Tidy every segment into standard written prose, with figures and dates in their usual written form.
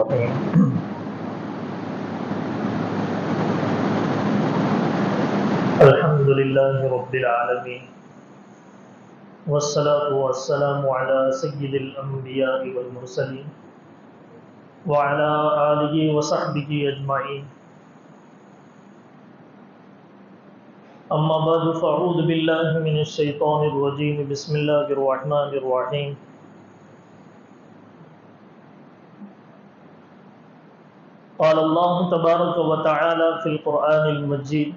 الرحيم. الحمد لله رب العالمين والصلاة والسلام على سيد الأنبياء والمرسلين وعلى آله وصحبه أجمعين. أما بعد فأعوذ بالله من الشيطان الرجيم. بسم الله الرحمن الرحيم. قال الله تبارك وتعالى في القرآن المجيد: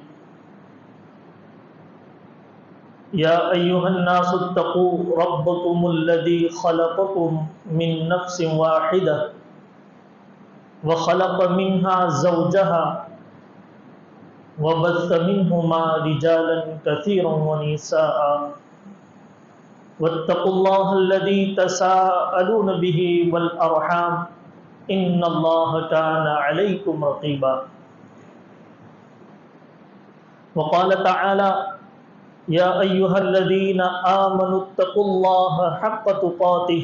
يا أيها الناس اتقوا ربكم الذي خلقكم من نفس واحدة وخلق منها زوجها وبث منهما رجالا كثيرا ونساء واتقوا الله الذي تساءلون به والأرحام إن الله كان عليكم رقيبا. وقال تعالى: يا أيها الذين آمنوا اتقوا الله حق تقاته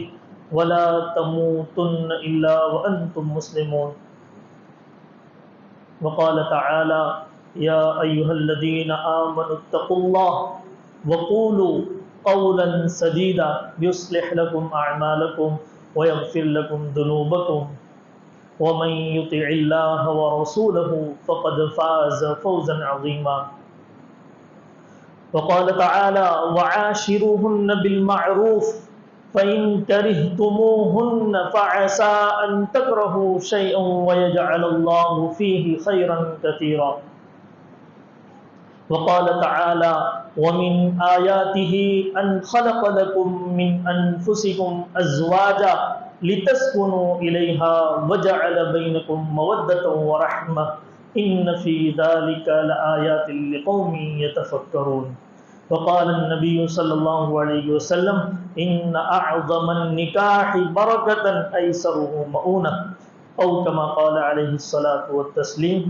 ولا تموتن إلا وأنتم مسلمون. وقال تعالى: يا أيها الذين آمنوا اتقوا الله وقولوا قولا سديدا يصلح لكم أعمالكم ويغفر لكم ذنوبكم ومن يطع الله ورسوله فقد فاز فوزا عظيما. وقال تعالى: وعاشروهن بالمعروف فإن كرهتموهن فعسى أن تكرهوا شيئا ويجعل الله فيه خيرا كثيرا. وقال تعالى: ومن آياته أن خلق لكم من أنفسكم أزواجا لتسكنوا إليها وجعل بينكم مودة ورحمة إن في ذلك لآيات لقوم يتفكرون. وقال النبي صلى الله عليه وسلم: إن أعظم النكاح بركة أيسره مؤونة، أو كما قال عليه الصلاة والتسليم.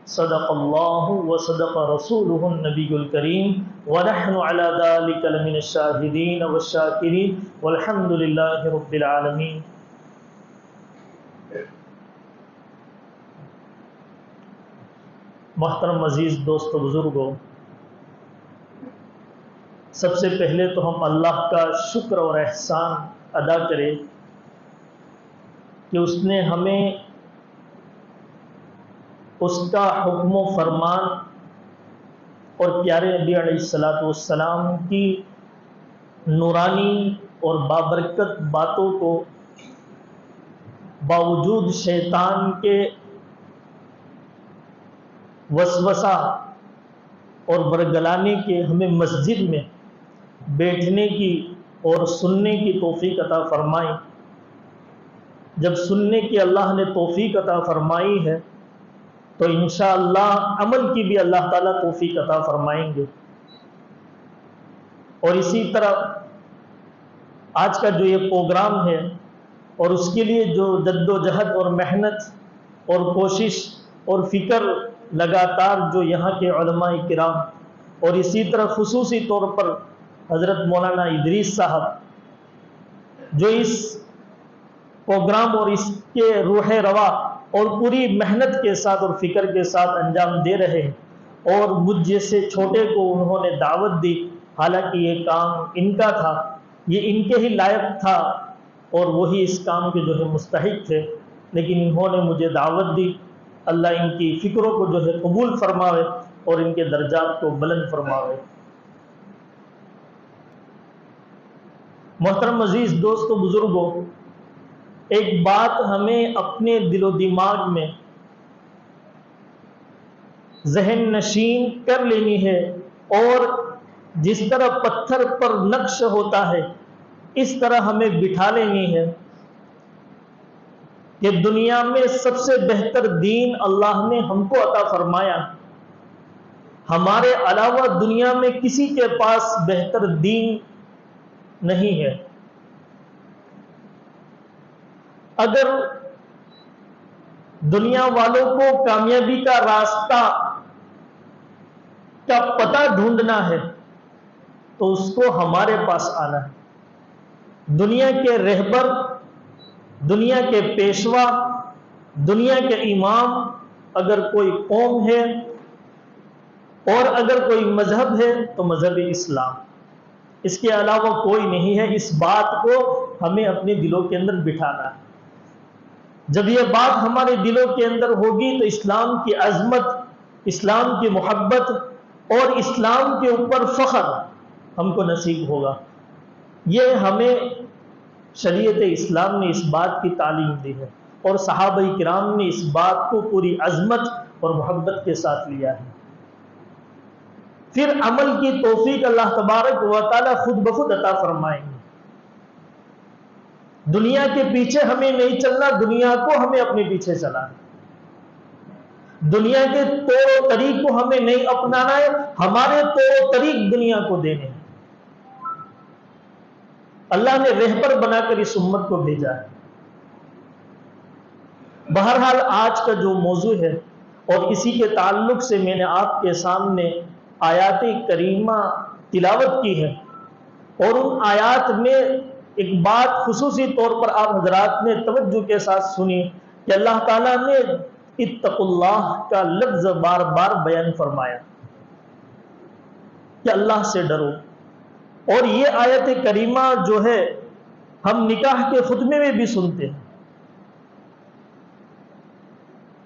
صدق الله وصدق رسوله النبي الكريم ونحن على ذلك لمن الشاهدين والشاكرين والحمد لله رب العالمين. محترم عزیز دوست و بزرگوں، سب سے پہلے تو ہم اللہ کا شکر اور احسان ادا کریں کہ اس نے ہمیں اس کا حکم و فرمان اور پیارے نبی علیہ الصلاۃ والسلام کی نورانی اور بابرکت باتوں کو باوجود شیطان کے وسوسہ اور برگلانے کے ہمیں مسجد میں بیٹھنے کی اور سننے کی توفیق عطا فرمائی. جب سننے کی اللہ نے توفیق عطا فرمائی ہے تو انشاءاللہ عمل کی بھی اللہ تعالیٰ توفیق عطا فرمائیں گے. اور اسی طرح آج کا جو یہ پروگرام ہے اور اس کے لیے جو جد و جہد اور محنت اور کوشش اور فکر لگاتار جو یہاں کے علماء کرام اور اسی طرح خصوصی طور پر حضرت مولانا ادریس صاحب جو اس پروگرام اور اس کے روح روا اور پوری محنت کے ساتھ اور فکر کے ساتھ انجام دے رہے ہیں، اور مجھ جیسے چھوٹے کو انہوں نے دعوت دی، حالانکہ یہ کام ان کا تھا، یہ ان کے ہی لائق تھا اور وہی اس کام کے جو ہے مستحق تھے، لیکن انہوں نے مجھے دعوت دی. اللہ ان کی فکروں کو جو ہے قبول فرماوے اور ان کے درجات کو بلند فرماوے. محترم عزیز دوست و بزرگوں، ایک بات ہمیں اپنے دل و دماغ میں ذہن نشین کر لینی ہے، اور جس طرح پتھر پر نقش ہوتا ہے اس طرح ہمیں بٹھا لینی ہے کہ دنیا میں سب سے بہتر دین اللہ نے ہم کو عطا فرمایا. ہمارے علاوہ دنیا میں کسی کے پاس بہتر دین نہیں ہے. اگر دنیا والوں کو کامیابی کا راستہ کا پتہ ڈھونڈنا ہے تو اس کو ہمارے پاس آنا ہے. دنیا کے رہبر، دنیا کے پیشوا دنیا کے امام اگر کوئی قوم ہے اور اگر کوئی مذہب ہے تو مذہب اسلام، اس کے علاوہ کوئی نہیں ہے۔ اس بات کو ہمیں اپنے دلوں کے اندر بٹھانا ہے۔ جب یہ بات ہمارے دلوں کے اندر ہوگی تو اسلام کی عظمت، اسلام کی محبت اور اسلام کے اوپر فخر ہم کو نصیب ہوگا۔ یہ ہمیں شریعت اسلام نے اس بات کی تعلیم دی ہے، اور صحابہ کرام نے اس بات کو پوری عظمت اور محبت کے ساتھ لیا ہے۔ پھر عمل کی توفیق اللہ تبارک و تعالی خود بخود عطا فرمائیں گے۔ دنیا کے پیچھے ہمیں نہیں چلنا، دنیا کو ہمیں اپنے پیچھے چلانا۔ دنیا کے طور و طریق کو ہمیں نہیں اپنانا ہے، ہمارے طور و طریق دنیا کو دینے ہیں۔ اللہ نے رہبر بنا کر اس امت کو بھیجا ہے۔ بہرحال آج کا جو موضوع ہے اور اسی کے تعلق سے میں نے آپ کے سامنے آیات کریمہ تلاوت کی ہے، اور ان آیات میں ایک بات خصوصی طور پر آپ حضرات نے توجہ کے ساتھ سنی کہ اللہ تعالیٰ نے اتقوا اللہ کا لفظ بار بار بیان فرمایا کہ اللہ سے ڈرو۔ اور یہ آیت کریمہ جو ہے ہم نکاح کے خطبے میں بھی سنتے ہیں۔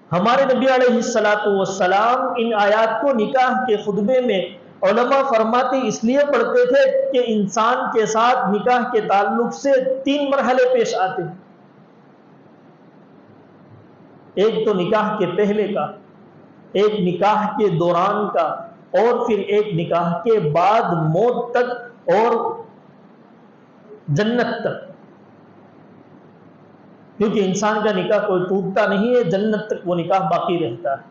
ہمارے نبی علیہ السلام ان آیات کو نکاح کے خطبے میں علماء فرماتے اس لیے پڑھتے تھے کہ انسان کے ساتھ نکاح کے تعلق سے 3 مرحلے پیش آتے ہیں۔ ایک تو نکاح کے پہلے کا، ایک نکاح کے دوران کا، اور پھر ایک نکاح کے بعد موت تک اور جنت تک، کیونکہ انسان کا نکاح کوئی ٹوٹتا نہیں ہے، جنت تک وہ نکاح باقی رہتا ہے۔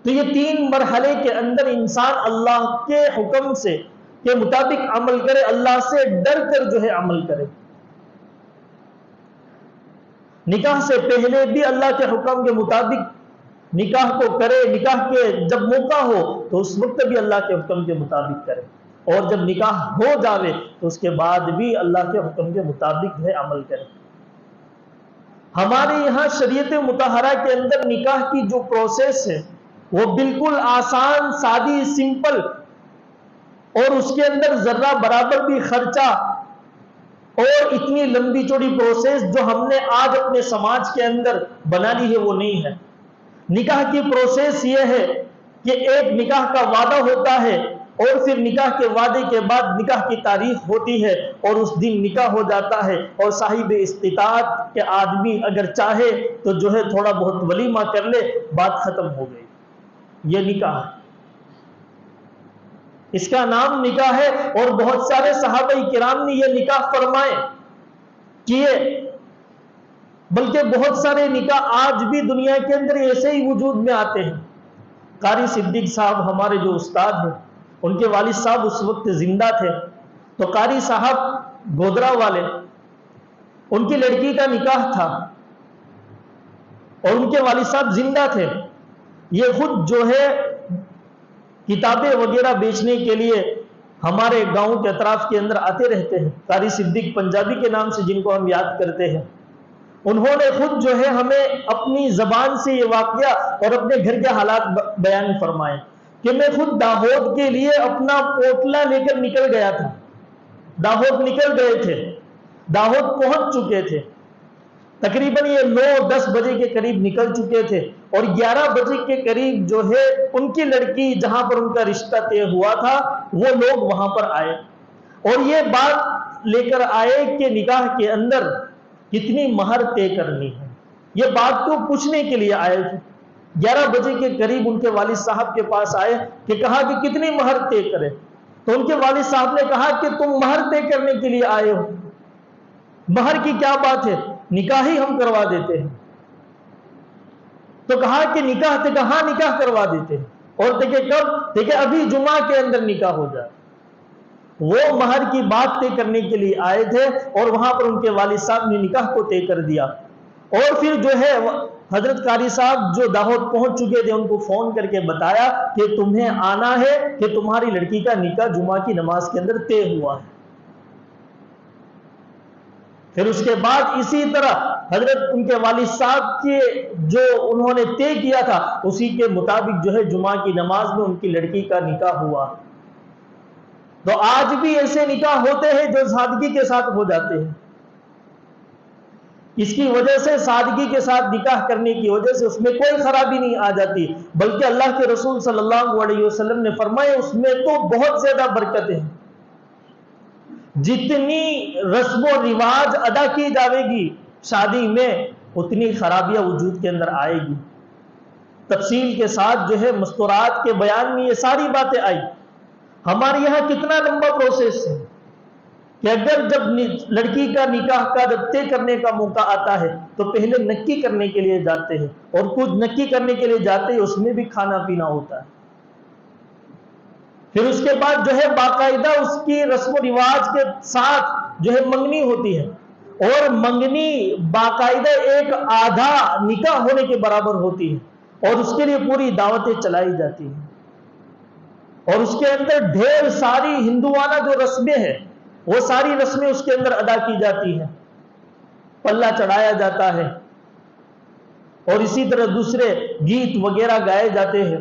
تو یہ 3 مرحلے کے اندر انسان اللہ کے حکم سے کے مطابق عمل کرے، اللہ سے ڈر کر جو ہے عمل کرے۔ نکاح سے پہلے بھی اللہ کے حکم کے مطابق نکاح کو کرے، نکاح کے جب موقع ہو تو اس وقت بھی اللہ کے حکم کے مطابق کرے، اور جب نکاح ہو جاوے تو اس کے بعد بھی اللہ کے حکم کے مطابق ہے عمل کرے۔ ہمارے یہاں شریعت مطہرہ کے اندر نکاح کی جو پروسیس ہے وہ بالکل آسان، سادی، سمپل، اور اس کے اندر ذرہ برابر بھی خرچہ اور اتنی لمبی چوڑی پروسیس جو ہم نے آج اپنے سماج کے اندر بنا لی ہے وہ نہیں ہے۔ نکاح کی پروسیس یہ ہے کہ ایک نکاح کا وعدہ ہوتا ہے، اور پھر نکاح کے وعدے کے بعد نکاح کی تاریخ ہوتی ہے، اور اس دن نکاح ہو جاتا ہے، اور صاحب استطاعت کے آدمی اگر چاہے تو جو ہے تھوڑا بہت ولیمہ کر لے، بات ختم ہو گئی۔ یہ نکاح ہے، اس کا نام نکاح ہے، اور بہت سارے صحابہ کرام نے یہ نکاح فرمائے کیے، بلکہ بہت سارے نکاح آج بھی دنیا کے اندر ایسے ہی وجود میں آتے ہیں۔ قاری صدیق صاحب ہمارے جو استاد ہیں، ان کے والد صاحب اس وقت زندہ تھے، تو قاری صاحب گودرا والے، ان کی لڑکی کا نکاح تھا اور ان کے والد صاحب زندہ تھے۔ یہ خود جو ہے کتابیں وغیرہ بیچنے کے لیے ہمارے گاؤں کے اطراف کے اندر آتے رہتے ہیں۔ قاری صدیق پنجابی کے نام سے جن کو ہم یاد کرتے ہیں، انہوں نے خود جو ہے ہمیں اپنی زبان سے یہ واقعہ اور اپنے گھر کے حالات بیان فرمائے کہ میں خود داہود کے لیے اپنا پوٹلا لے کر نکل گیا تھا۔ داہود نکل گئے تھے، داہود پہنچ چکے تھے، تقریباً یہ 9-10 بجے کے قریب نکل چکے تھے، اور 11 بجے کے قریب جو ہے ان کی لڑکی جہاں پر ان کا رشتہ طے ہوا تھا وہ لوگ وہاں پر آئے، اور یہ بات لے کر آئے کہ نکاح کے اندر کتنی مہر طے کرنی ہے۔ یہ بات کو پوچھنے کے لیے آئے تھے۔ 11 بجے کے قریب ان کے والد صاحب کے پاس آئے کہ کہا کہ کتنی مہر طے کرے، تو ان کے والد صاحب نے کہا کہ تم مہر طے کرنے کے لیے آئے ہو، مہر کی کیا بات ہے، نکاح ہی ہم کروا دیتے ہیں۔ تو کہا کہ نکاح تے کہاں نکاح کروا دیتے ہیں، اور دیکھیں کب، دیکھیں ابھی جمعہ کے اندر نکاح ہو جائے۔ وہ مہر کی بات طے کرنے کے لیے آئے تھے، اور وہاں پر ان کے والد صاحب نے نکاح کو طے کر دیا، اور پھر جو ہے حضرت قاری صاحب جو داہود پہنچ چکے تھے ان کو فون کر کے بتایا کہ تمہیں آنا ہے کہ تمہاری لڑکی کا نکاح جمعہ کی نماز کے اندر طے ہوا ہے۔ پھر اس کے بعد اسی طرح حضرت ان کے والد صاحب کے جو انہوں نے طے کیا تھا اسی کے مطابق جو ہے جمعہ کی نماز میں ان کی لڑکی کا نکاح ہوا. تو آج بھی ایسے نکاح ہوتے ہیں جو سادگی کے ساتھ ہو جاتے ہیں. اس کی وجہ سے سادگی کے ساتھ نکاح کرنے کی وجہ سے اس میں کوئی خرابی نہیں آ جاتی، بلکہ اللہ کے رسول صلی اللہ علیہ وسلم نے فرمایا اس میں تو بہت زیادہ برکتیں ہیں. جتنی رسم و رواج ادا کی جاوے گی شادی میں اتنی خرابیاں وجود کے اندر آئے گی. تفصیل کے ساتھ جو ہے مستورات کے بیان میں یہ ساری باتیں آئی. ہمارے یہاں کتنا لمبا پروسیس ہے کہ اگر جب لڑکی کا نکاح کا جب طے کرنے کا موقع آتا ہے تو پہلے نکی کرنے کے لیے جاتے ہیں، اور کچھ نکی کرنے کے لیے جاتے ہیں اس میں بھی کھانا پینا ہوتا ہے. پھر اس کے بعد جو ہے باقاعدہ اس کی رسم و رواج کے ساتھ جو ہے منگنی ہوتی ہے، اور منگنی باقاعدہ ایک آدھا نکاح ہونے کے برابر ہوتی ہے، اور اس کے لیے پوری دعوتیں چلائی جاتی ہیں، اور اس کے اندر ڈھیر ساری ہندوانہ جو رسمیں ہیں وہ ساری رسمیں اس کے اندر ادا کی جاتی ہیں. پلہ چڑھایا جاتا ہے، اور اسی طرح دوسرے گیت وغیرہ گائے جاتے ہیں،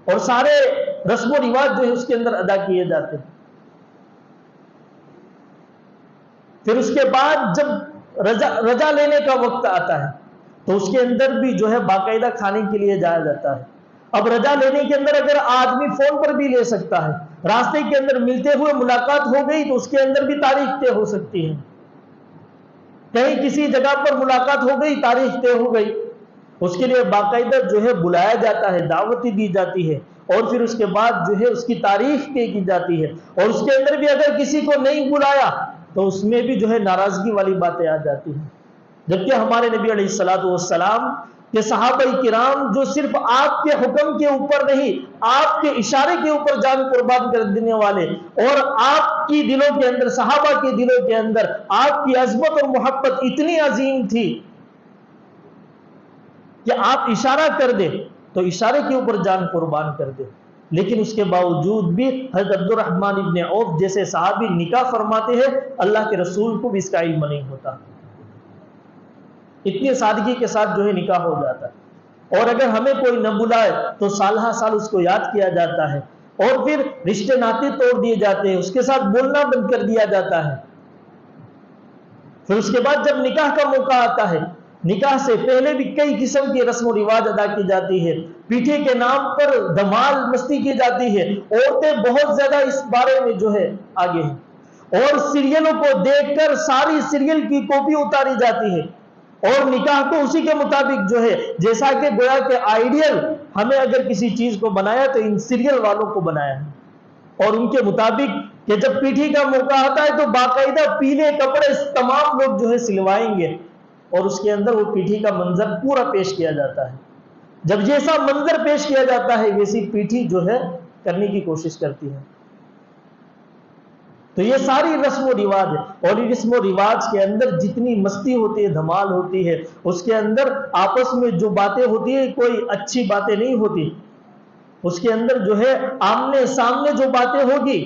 اور سارے رسم و رواج جو ہے اس کے اندر ادا کیے جاتے ہیں. پھر اس کے بعد جب رجا لینے کا وقت آتا ہے تو اس کے اندر بھی جو ہے باقاعدہ کھانے کے لیے جایا جاتا ہے. اب رجا لینے کے اندر اگر آدمی فون پر بھی لے سکتا ہے، راستے کے اندر ملتے ہوئے ملاقات ہو گئی تو اس کے اندر بھی تاریخ طے ہو سکتی ہے. کہیں کسی جگہ پر ملاقات ہو گئی، تاریخ طے ہو گئی، اس کے لیے باقاعدہ جو ہے بلایا جاتا ہے، دعوت دی جاتی ہے، اور پھر اس کے بعد جو ہے اس کی تاریخ طے کی جاتی ہے. اور اس کے اندر بھی اگر کسی کو نہیں بلایا تو اس میں بھی جو ہے ناراضگی والی باتیں آ جاتی ہیں. جبکہ ہمارے نبی علیہ الصلوۃ والسلام کہ صحابہ کرام جو صرف آپ کے حکم کے اوپر نہیں، آپ کے اشارے کے اوپر جان قربان کر دینے والے، اور آپ کی دلوں کے اندر، صحابہ کے دلوں کے اندر آپ کی عظمت اور محبت اتنی عظیم تھی کہ آپ اشارہ کر دیں تو اشارے کے اوپر جان قربان کر دیں. لیکن اس کے باوجود بھی حضرت عبد الرحمن ابن عوف جیسے صحابی نکاح فرماتے ہیں، اللہ کے رسول کو بھی اس کا علم نہیں ہوتا. اتنی سادگی کے ساتھ جو ہے نکاح ہو جاتا ہے. اور اگر ہمیں کوئی نہ بلائے تو سال ہر سال اس کو یاد کیا جاتا ہے، اور پھر رشتے ناطے توڑ دیے جاتے ہیں، اس کے ساتھ بولنا بند کر دیا جاتا ہے. پھر اس کے بعد جب نکاح کا موقع آتا ہے، نکاح سے پہلے بھی کئی قسم کی رسم و رواج ادا کی جاتی ہے. پیٹھے کے نام پر دھمال مستی کی جاتی ہے. عورتیں بہت زیادہ اس بارے میں جو ہے آگے ہیں، اور سیریلوں کو دیکھ کر ساری سیریل کی کاپی اتاری جاتی ہے، اور نکاح کو اسی کے مطابق جو ہے جیسا کہ گویا کہ آئیڈیل ہمیں اگر کسی چیز کو بنایا تو ان سیریل والوں کو بنایا ہے. اور ان کے مطابق کہ جب پیٹھی کا موقع آتا ہے تو باقاعدہ پیلے کپڑے تمام لوگ جو ہے سلوائیں گے، اور اس کے اندر وہ پیٹھی کا منظر پورا پیش کیا جاتا ہے. جب جیسا منظر پیش کیا جاتا ہے ویسی پیٹھی جو ہے کرنے کی کوشش کرتی ہے. تو یہ ساری رسم و رواج ہے، اور یہ رسم و رواج کے اندر جتنی مستی ہوتی ہے، دھمال ہوتی ہے، اس کے اندر آپس میں جو باتیں ہوتی ہیں کوئی اچھی باتیں نہیں ہوتی. اس کے اندر جو ہے آمنے سامنے جو باتیں ہوگی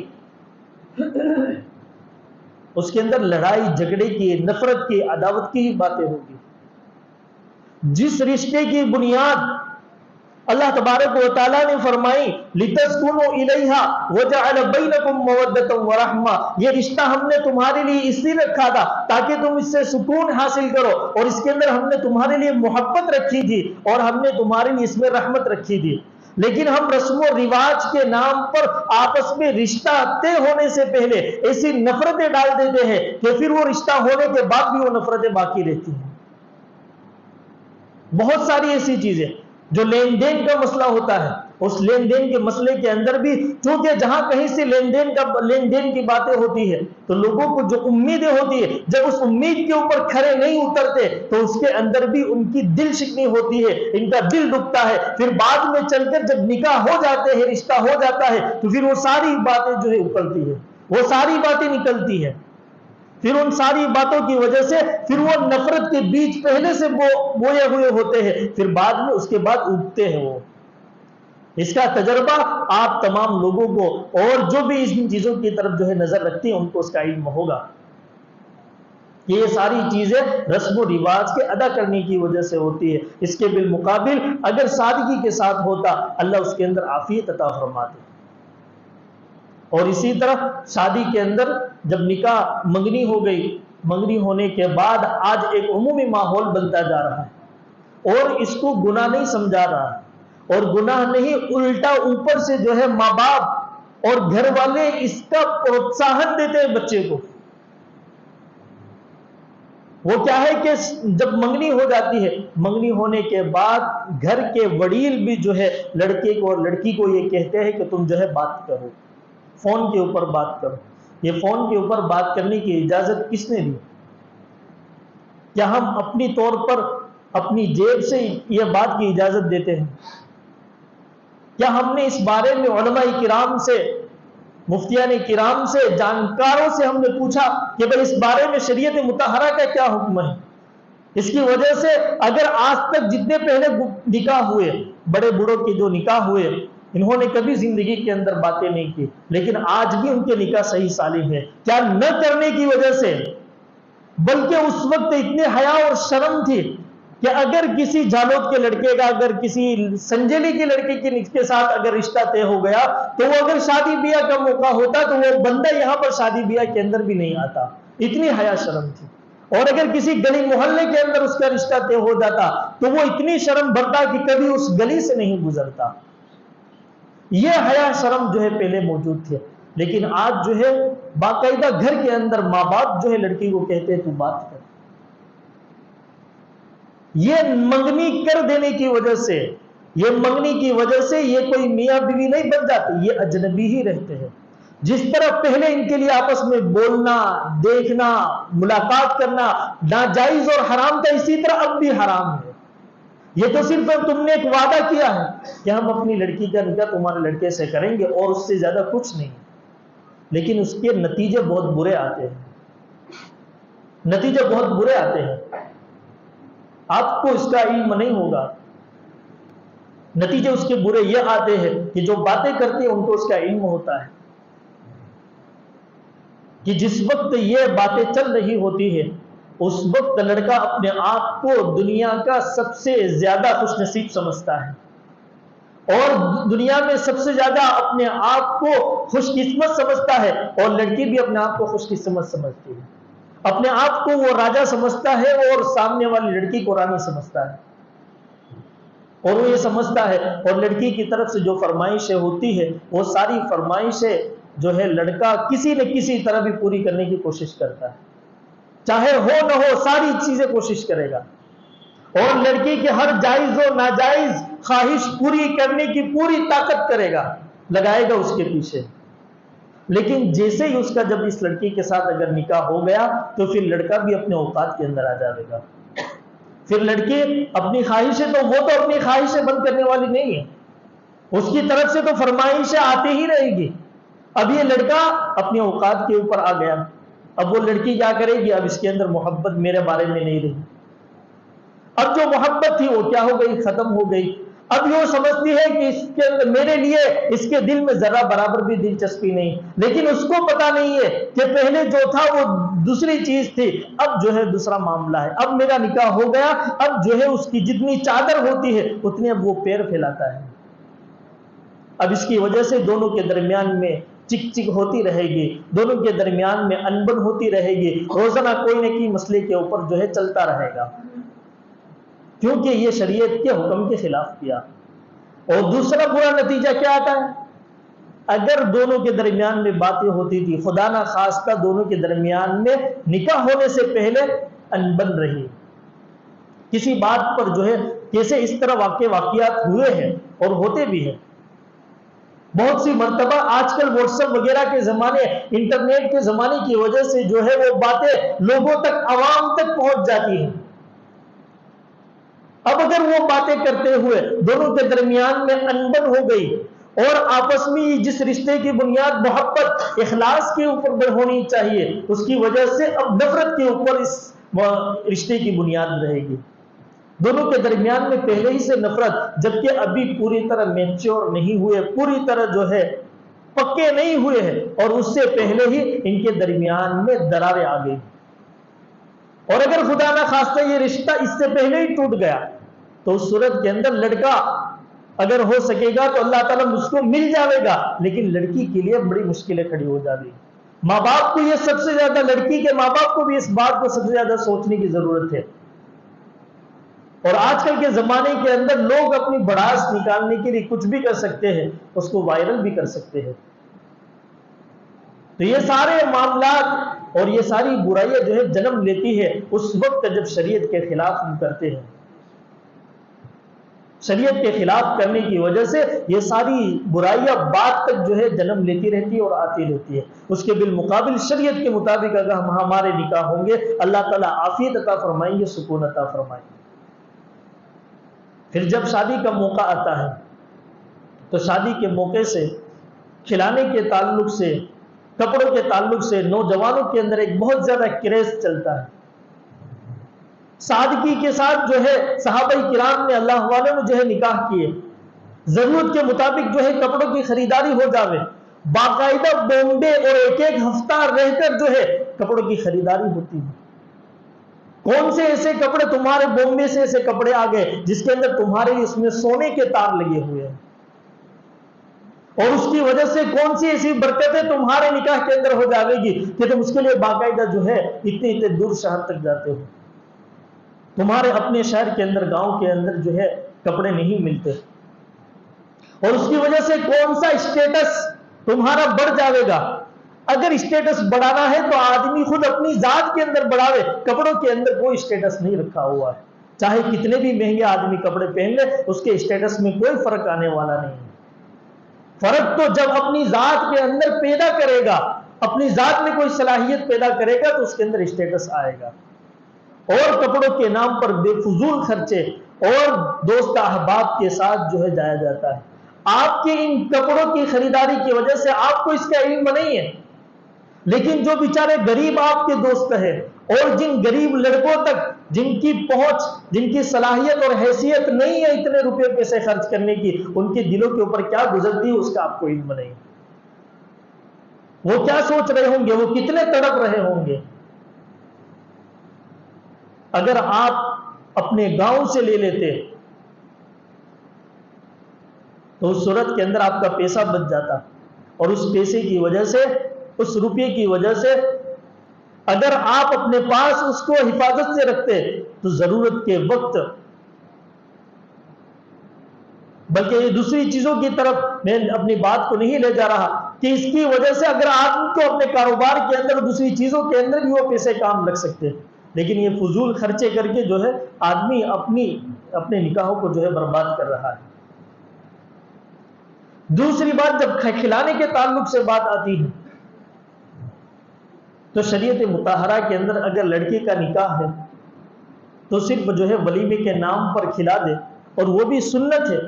اس کے اندر لڑائی جھگڑے کی، نفرت کی، عداوت کی ہی باتیں ہوگی. جس رشتے کی بنیاد اللہ تبارک و تعالیٰ نے فرمائی لِتَسْكُنُوا إِلَيْهَا وَجَعَلَ بَيْنَكُمْ مَوَدَّةً وَرَحْمَةً، یہ رشتہ ہم نے تمہارے لیے اس لیے رکھا تھا تاکہ تم اس سے سکون حاصل کرو، اور اس کے اندر ہم نے تمہارے لیے محبت رکھی تھی، اور ہم نے تمہارے لیے اس میں رحمت رکھی تھی. لیکن ہم رسم و رواج کے نام پر آپس میں رشتہ طے ہونے سے پہلے ایسی نفرتیں ڈال دیتے ہیں کہ پھر وہ رشتہ ہونے کے بعد بھی وہ نفرتیں باقی رہتی ہیں. بہت ساری ایسی چیزیں جو لین دین کا مسئلہ ہوتا ہے، اس لین دین کے مسئلے کے اندر بھی چونکہ جہاں کہیں سے لین دین کی باتیں ہوتی ہے تو لوگوں کو جو امیدیں ہوتی ہے، جب اس امید کے اوپر کھڑے نہیں اترتے تو اس کے اندر بھی ان کی دل شکنی ہوتی ہے، ان کا دل دکھتا ہے. پھر بعد میں چل کر جب نکاح ہو جاتے ہیں، رشتہ ہو جاتا ہے، تو پھر وہ ساری باتیں جو ہے اکلتی ہے، وہ ساری باتیں نکلتی ہیں. پھر ان ساری باتوں کی وجہ سے پھر وہ نفرت کے بیج پہلے سے بوئے ہوئے ہوتے ہیں، پھر بعد میں اس کے بعد اگتے ہیں وہ. اس کا تجربہ آپ تمام لوگوں کو اور جو بھی ان چیزوں کی طرف جو ہے نظر رکھتے ہیں ان کو اس کا علم ہوگا. کہ یہ ساری چیزیں رسم و رواج کے ادا کرنے کی وجہ سے ہوتی ہے. اس کے بالمقابل اگر سادگی کے ساتھ ہوتا اللہ اس کے اندر عافیت عطا فرماتے. اور اسی طرح شادی کے اندر جب نکاح منگنی ہو گئی، منگنی ہونے کے بعد آج ایک عمومی ماحول بنتا جا رہا ہے اور اس کو گناہ نہیں سمجھا رہا، اور گناہ نہیں، الٹا اوپر سے جو ہے ماں باپ اور گھر والے اس کا پروتساہن دیتے ہیں بچے کو. وہ کیا ہے کہ جب منگنی ہو جاتی ہے، منگنی ہونے کے بعد گھر کے وڈیل بھی جو ہے لڑکے کو اور لڑکی کو یہ کہتے ہیں کہ تم جو ہے بات کرو، فون کے اوپر بات کرو. یہ فون کے اوپر بات کرنے کی اجازت کس نے دی؟ کیا ہم اپنی طور پر اپنی جیب سے یہ بات کی اجازت دیتے ہیں؟ کیا ہم نے اس بارے میں علماء کرام سے، مفتیان کرام سے، جانکاروں سے ہم نے پوچھا کہ بھئی اس بارے میں شریعت مطہرہ کا کیا حکم ہے؟ اس کی وجہ سے اگر آج تک جتنے پہلے نکاح ہوئے، بڑے بوڑھوں کے جو نکاح ہوئے، انہوں نے کبھی زندگی کے اندر باتیں نہیں کی، لیکن آج بھی ان کے نکاح صحیح سالم ہے. کیا نہ کرنے کی وجہ سے؟ بلکہ اس وقت اتنے حیا اور شرم تھی کہ اگر کسی جالوت کے لڑکے کا، اگر کسی سنجلی کی لڑکی کے ساتھ اگر رشتہ طے ہو گیا تو وہ اگر شادی بیاہ کا موقع ہوتا تو وہ بندہ یہاں پر شادی بیاہ کے اندر بھی نہیں آتا. اتنی حیا شرم تھی. اور اگر کسی گلی محلے کے اندر اس کا رشتہ طے ہو جاتا تو وہ اتنی شرم بھرتا کہ کبھی اس گلی سے نہیں گزرتا. یہ حیا شرم جو ہے پہلے موجود تھے، لیکن آج جو ہے باقاعدہ گھر کے اندر ماں باپ جو ہے لڑکی کو کہتے ہیں تو بات کر. یہ منگنی کر دینے کی وجہ سے، یہ منگنی کی وجہ سے یہ کوئی میاں بیوی نہیں بن جاتے، یہ اجنبی ہی رہتے ہیں. جس طرح پہلے ان کے لیے آپس میں بولنا، دیکھنا، ملاقات کرنا ناجائز اور حرام تھا، اسی طرح اب بھی حرام ہے. یہ تو صرف تم نے ایک وعدہ کیا ہے کہ ہم اپنی لڑکی کا نکاح تمہارے لڑکے سے کریں گے اور اس سے زیادہ کچھ نہیں، لیکن اس کے نتیجے بہت برے آتے ہیں. نتیجے بہت برے آتے ہیں. آپ کو اس کا علم نہیں ہوگا. نتیجے اس کے برے یہ آتے ہیں کہ جو باتیں کرتے ہیں ان کو اس کا علم ہوتا ہے کہ جس وقت یہ باتیں چل رہی ہوتی ہے اس وقت لڑکا اپنے آپ کو دنیا کا سب سے زیادہ خوش نصیب سمجھتا ہے اور دنیا میں سب سے زیادہ اپنے آپ کو خوش قسمت سمجھتا ہے، اور لڑکی بھی اپنے آپ کو خوش قسمت سمجھتی ہے. اپنے آپ کو وہ راجا سمجھتا ہے اور سامنے والی لڑکی کو رانی سمجھتا ہے. اور وہ یہ سمجھتا ہے، اور لڑکی کی طرف سے جو فرمائشیں ہوتی ہے وہ ساری فرمائشیں جو ہے لڑکا کسی نہ کسی طرح بھی پوری کرنے کی کوشش کرتا ہے، چاہے ہو نہ ہو ساری چیزیں کوشش کرے گا، اور لڑکی کی ہر جائز و ناجائز خواہش پوری کرنے کی پوری طاقت کرے گا، لگائے گا اس کے پیچھے. لیکن جیسے ہی اس کا جب اس لڑکی کے ساتھ اگر نکاح ہو گیا تو پھر لڑکا بھی اپنے اوقات کے اندر آ جائے گا. پھر لڑکی اپنی خواہشیں تو وہ تو اپنی خواہشیں بند کرنے والی نہیں ہے، اس کی طرف سے تو فرمائشیں آتی ہی رہے گی. اب یہ لڑکا اپنے اوقات کے اوپر آ گیا، اب وہ لڑکی کیا کرے گی؟ اب اس کے اندر محبت میرے بارے میں نہیں رہی. اب جو محبت تھی وہ کیا ہو گئی؟ ختم ہو گئی. اب یہ سمجھتی ہے کہ اس کے اندر میرے لیے اس کے دل میں ذرہ برابر بھی دلچسپی نہیں، لیکن اس کو پتا نہیں ہے کہ پہلے جو تھا وہ دوسری چیز تھی، اب جو ہے دوسرا معاملہ ہے. اب میرا نکاح ہو گیا، اب جو ہے اس کی جتنی چادر ہوتی ہے اتنے اب وہ پیر پھیلاتا ہے. اب اس کی وجہ سے دونوں کے درمیان میں چک چک ہوتی رہے گی، دونوں کے درمیان میں انبن ہوتی رہے گی، روزانہ کوئی نہ کوئی مسئلے کے اوپر جو ہے چلتا رہے گا، کیونکہ یہ شریعت کے حکم کے خلاف کیا. اور دوسرا برا نتیجہ کیا آتا ہے؟ اگر دونوں کے درمیان میں باتیں ہوتی تھی، خدا نہ خواستہ دونوں کے درمیان میں نکاح ہونے سے پہلے انبن رہی، کسی بات پر جو ہے کیسے اس طرح واقعات ہوئے ہیں اور ہوتے بھی ہیں. بہت سی مرتبہ آج کل واٹس ایپ وغیرہ کے زمانے، انٹرنیٹ کے زمانے کی وجہ سے جو ہے وہ باتیں لوگوں تک، عوام تک پہنچ جاتی ہیں. اب اگر وہ باتیں کرتے ہوئے دونوں کے درمیان میں انبن ہو گئی اور آپس میں جس رشتے کی بنیاد محبت، اخلاص کے اوپر ہونی چاہیے، اس کی وجہ سے اب نفرت کے اوپر اس رشتے کی بنیاد رہے گی. دونوں کے درمیان میں پہلے ہی سے نفرت، جبکہ ابھی پوری طرح میچور نہیں ہوئے، پوری طرح جو ہے پکے نہیں ہوئے ہیں، اور اس سے پہلے ہی ان کے درمیان میں دراریں آ گئی. اور اگر خدا نہ خواستہ یہ رشتہ اس سے پہلے ہی ٹوٹ گیا تو اس صورت کے اندر لڑکا اگر ہو سکے گا تو اللہ تعالیٰ اس کو مل جاوے گا، لیکن لڑکی کے لیے بڑی مشکلیں کھڑی ہو جائیں گی۔ ماں باپ کو یہ سب سے زیادہ، لڑکی کے ماں باپ کو بھی اس بات کو سب سے زیادہ سوچنے کی ضرورت ہے۔ اور آج کل کے زمانے کے اندر لوگ اپنی بڑاس نکالنے کے لیے کچھ بھی کر سکتے ہیں، اس کو وائرل بھی کر سکتے ہیں۔ تو یہ سارے معاملات اور یہ ساری برائیاں جو ہے جنم لیتی ہے اس وقت جب شریعت کے خلاف ہم کرتے ہیں۔ شریعت کے خلاف کرنے کی وجہ سے یہ ساری برائیاں بعد تک جو ہے جنم لیتی رہتی ہے اور آتی رہتی ہے۔ اس کے بالمقابل شریعت کے مطابق اگر ہمارے نکاح ہوں گے، اللہ تعالیٰ عافیت عطا فرمائیں گے، سکون عطا فرمائیں گے۔ پھر جب شادی کا موقع آتا ہے تو شادی کے موقع سے، کھلانے کے تعلق سے، کپڑوں کے تعلق سے نوجوانوں کے اندر ایک بہت زیادہ کریز چلتا ہے۔ سادگی کے ساتھ جو ہے صحابہ کرام نے، اللہ والوں نے جو ہے نکاح کیے، ضرورت کے مطابق جو ہے کپڑوں کی خریداری ہو جاوے، باقاعدہ بومبے اور ایک ایک ہفتہ رہ کر جو ہے کپڑوں کی خریداری ہوتی ہے۔ کون سے ایسے کپڑے تمہارے بومبے سے ایسے کپڑے آ گئے جس کے اندر تمہارے اس میں سونے کے تار لگے ہوئے ہیں، اور اس کی وجہ سے کون سی ایسی برکتیں تمہارے نکاح کے اندر ہو جاوے گی کہ تم اس کے لیے باقاعدہ جو ہے اتنے دور شہر تک جاتے ہو۔ تمہارے اپنے شہر کے اندر، گاؤں کے اندر جو ہے کپڑے نہیں ملتے، اور اس کی وجہ سے کون سا اسٹیٹس تمہارا بڑھ جاوے گا۔ اگر اسٹیٹس بڑھانا ہے تو آدمی خود اپنی ذات کے اندر بڑھاوے، کپڑوں کے اندر کوئی اسٹیٹس نہیں رکھا ہوا ہے، چاہے کتنے بھی مہنگے آدمی کپڑے پہن لے، اس کے اسٹیٹس میں کوئی فرق آنے والا نہیں ہے۔ فرق تو جب اپنی ذات کے اندر پیدا کرے گا، اپنی ذات میں کوئی صلاحیت پیدا کرے گا تو اس کے اندر اسٹیٹس آئے گا۔ اور کپڑوں کے نام پر بے فضول خرچے اور دوست احباب کے ساتھ جو ہے جایا جاتا ہے۔ آپ کے ان کپڑوں کی خریداری کی وجہ سے آپ کو اس کا علم نہیں ہے، لیکن جو بیچارے غریب آپ کے دوست ہیں، اور جن غریب لڑکوں تک جن کی پہنچ، جن کی صلاحیت اور حیثیت نہیں ہے اتنے روپے پیسے خرچ کرنے کی، ان کے دلوں کے اوپر کیا گزرتی ہے اس کا آپ کو علم نہیں۔ وہ کیا سوچ رہے ہوں گے، وہ کتنے تڑپ رہے ہوں گے۔ اگر آپ اپنے گاؤں سے لے لیتے تو اس صورت کے اندر آپ کا پیسہ بچ جاتا، اور اس پیسے کی وجہ سے، اس روپے کی وجہ سے اگر آپ اپنے پاس اس کو حفاظت سے رکھتے تو ضرورت کے وقت، بلکہ یہ دوسری چیزوں کی طرف میں اپنی بات کو نہیں لے جا رہا کہ اس کی وجہ سے اگر آدمی کو اپنے کاروبار کے اندر، دوسری چیزوں کے اندر بھی وہ پیسے کام لگ سکتے، لیکن یہ فضول خرچے کر کے جو ہے آدمی اپنے نکاحوں کو جو ہے برباد کر رہا ہے۔ دوسری بات، جب کھلانے کے تعلق سے بات آتی ہے تو شریعت مطہرہ کے اندر اگر لڑکی کا نکاح ہے تو صرف جو ہے ولیمے کے نام پر کھلا دے، اور وہ بھی سنت ہے،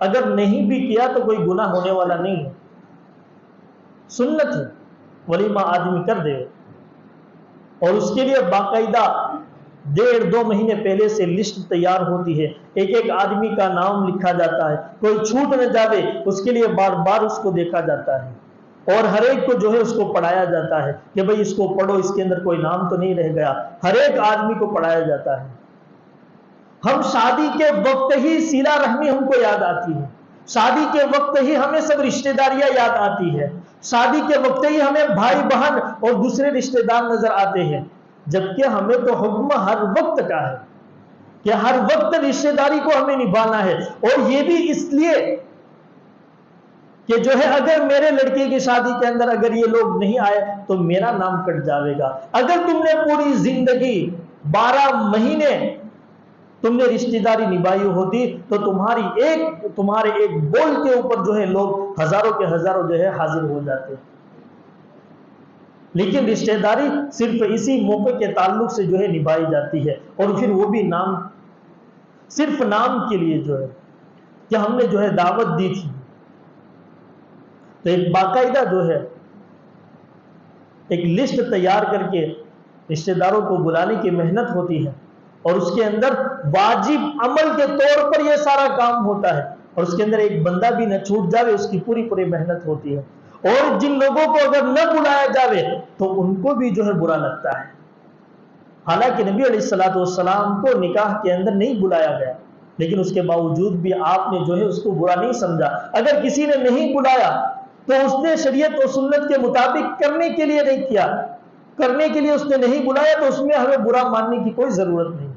اگر نہیں بھی کیا تو کوئی گناہ ہونے والا نہیں ہے، سنت ہے، ولیمہ آدمی کر دے، اور اس کے لیے باقاعدہ 1.5-2 مہینے پہلے سے لسٹ تیار ہوتی ہے، ایک ایک آدمی کا نام لکھا جاتا ہے، کوئی چھوٹ نہ جاوے اس کے لیے بار بار اس کو دیکھا جاتا ہے، اور ہر ایک کو جو ہے اس کو پڑھایا جاتا ہے کہ بھئی اس کو پڑھو، اس کے اندر کوئی نام تو نہیں رہ گیا، ہر ایک آدمی کو پڑھایا جاتا ہے۔ ہم شادی کے وقت ہی صلہ رحمی ہم کو یاد آتی ہے، شادی کے وقت ہی ہمیں سب رشتہ داریاں یاد آتی ہے، شادی کے وقت ہی ہمیں بھائی بہن اور دوسرے رشتہ دار نظر آتے ہیں، جبکہ ہمیں تو حکم ہر وقت کا ہے کہ ہر وقت رشتہ داری کو ہمیں نبھانا ہے، اور یہ بھی اس لیے کہ جو ہے اگر میرے لڑکے کی شادی کے اندر اگر یہ لوگ نہیں آئے تو میرا نام کٹ جاوے گا۔ اگر تم نے پوری زندگی 12 مہینے تم نے رشتہ داری نبھائی ہوتی تو تمہارے ایک بول کے اوپر جو ہے لوگ ہزاروں کے ہزاروں جو ہے حاضر ہو جاتے، لیکن رشتہ داری صرف اسی موقع کے تعلق سے جو ہے نبھائی جاتی ہے، اور پھر وہ بھی صرف نام کے لیے جو ہے کہ ہم نے جو ہے دعوت دی تھی۔ تو ایک باقاعدہ جو ہے ایک لسٹ تیار کر کے رشتہ داروں کو بلانے کی محنت ہوتی ہے، اور اس کے اندر واجب عمل کے طور پر یہ سارا کام ہوتا ہے، اور اس کے اندر ایک بندہ بھی نہ چھوٹ جاوے، اس کی پوری محنت ہوتی ہے، اور جن لوگوں کو اگر نہ بلایا جاوے تو ان کو بھی جو ہے برا لگتا ہے۔ حالانکہ نبی علیہ الصلوۃ والسلام کو نکاح کے اندر نہیں بلایا گیا، لیکن اس کے باوجود بھی آپ نے جو ہے اس کو برا نہیں سمجھا۔ اگر کسی نے نہیں بلایا تو اس نے شریعت و سنت کے مطابق کرنے کے لیے نہیں کیا، کرنے کے لیے اس نے نہیں بلایا، تو اس میں ہمیں برا ماننے کی کوئی ضرورت نہیں۔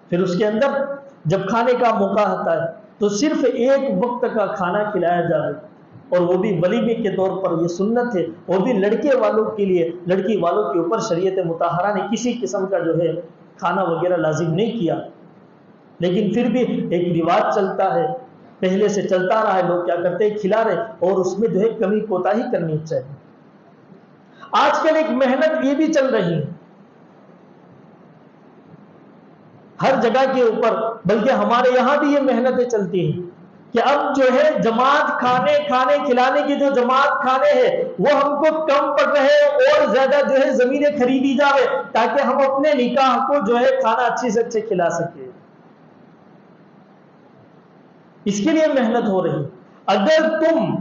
پھر اس کے اندر جب کھانے کا موقع ہوتا ہے تو صرف ایک وقت کا کھانا کھلایا جائے، اور وہ بھی ولیمے کے طور پر، یہ سنت ہے، وہ بھی لڑکے والوں کے لیے، لڑکی والوں کے اوپر شریعت مطہرہ نے کسی قسم کا جو ہے کھانا وغیرہ لازم نہیں کیا، لیکن پھر بھی ایک رواج چلتا ہے، پہلے سے چلتا رہا ہے، لوگ کیا کرتے ہیں کھلا رہے، اور اس میں جو ہے کمی کوتاہی کرنی چاہیے۔ آج کل ایک محنت یہ بھی چل رہی ہے ہر جگہ کے اوپر، بلکہ ہمارے یہاں بھی یہ محنتیں چلتی ہیں کہ اب جو ہے جماعت کھانے کھلانے کی جو جماعت کھانے ہیں وہ ہم کو کم پڑ رہے اور زیادہ جو ہے زمینیں خریدی جاوے تاکہ ہم اپنے نکاح کو جو ہے کھانا اچھی سے اچھے کھلا سکیں۔ اس کے لیے محنت ہو رہی۔ اگر تم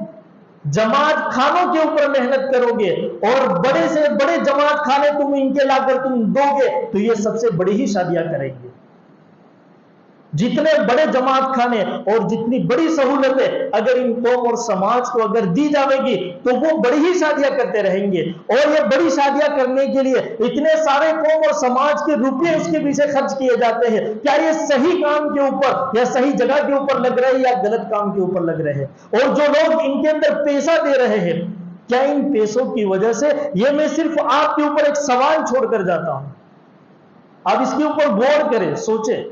جماعت کھانوں کے اوپر محنت کرو گے اور بڑے سے بڑے جماعت کھانے تم ان کے لا کر تم دو گے تو یہ سب سے بڑی ہی شادیاں کریں گے۔ جتنے بڑے جماعت کھانے اور جتنی بڑی سہولتیں اگر ان قوم اور سماج کو اگر دی جاوے گی تو وہ بڑی ہی شادیاں کرتے رہیں گے، اور یہ بڑی شادیاں کرنے کے لیے اتنے سارے قوم اور سماج کے روپے اس کے پیچھے خرچ کیے جاتے ہیں۔ کیا یہ صحیح کام کے اوپر یا صحیح جگہ کے اوپر لگ رہے ہیں یا غلط کام کے اوپر لگ رہے ہیں؟ اور جو لوگ ان کے اندر پیسہ دے رہے ہیں، کیا ان پیسوں کی وجہ سے، یہ میں صرف آپ کے اوپر ایک سوال چھوڑ کر جاتا ہوں، آپ اس کے اوپر غور کریں، سوچیں